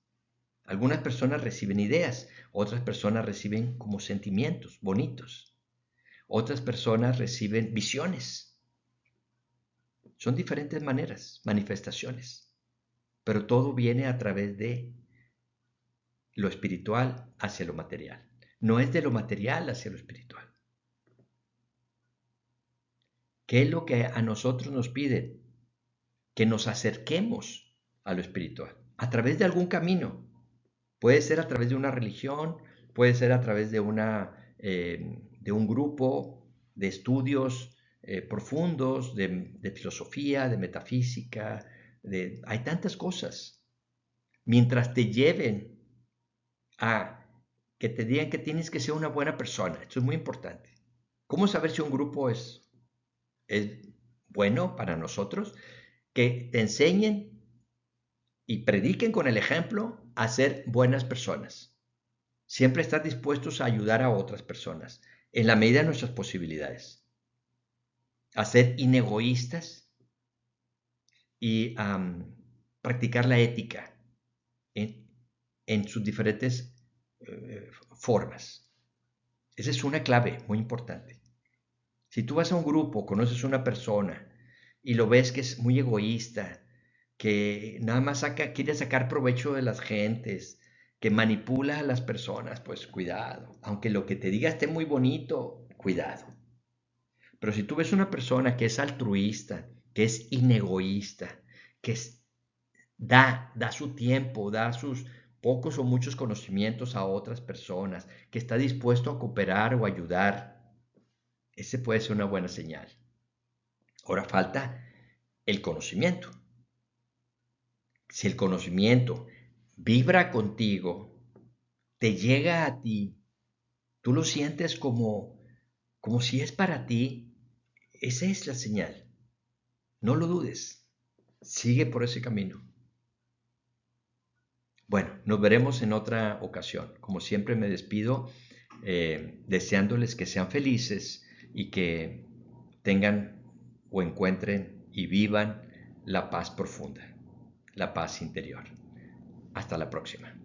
Algunas personas reciben ideas, otras personas reciben como sentimientos bonitos, otras personas reciben visiones. Son diferentes maneras, manifestaciones, pero todo viene a través de lo espiritual hacia lo material. No es de lo material hacia lo espiritual. ¿Qué es lo que a nosotros nos piden? Que nos acerquemos a lo espiritual, a través de algún camino. Puede ser a través de una religión, puede ser a través de un grupo de estudios profundos de filosofía, de metafísica, hay tantas cosas. Mientras te lleven a que te digan que tienes que ser una buena persona, esto es muy importante. ¿Cómo saber si un grupo es bueno para nosotros? Que te enseñen y prediquen con el ejemplo a ser buenas personas. Siempre estar dispuestos a ayudar a otras personas en la medida de nuestras posibilidades. A ser inegoístas y practicar la ética en sus diferentes formas. Esa es una clave muy importante. Si tú vas a un grupo, conoces a una persona y lo ves que es muy egoísta, que nada más quiere sacar provecho de las gentes, que manipula a las personas, pues cuidado. Aunque lo que te diga esté muy bonito, cuidado. Pero si tú ves una persona que es altruista, que es inegoísta, que da su tiempo, da sus pocos o muchos conocimientos a otras personas, que está dispuesto a cooperar o ayudar, ese puede ser una buena señal. Ahora falta el conocimiento. Si el conocimiento vibra contigo, te llega a ti, tú lo sientes como si es para ti, esa es la señal. No lo dudes. Sigue por ese camino. Bueno, nos veremos en otra ocasión. Como siempre me despido deseándoles que sean felices y que tengan o encuentren y vivan la paz profunda, la paz interior. Hasta la próxima.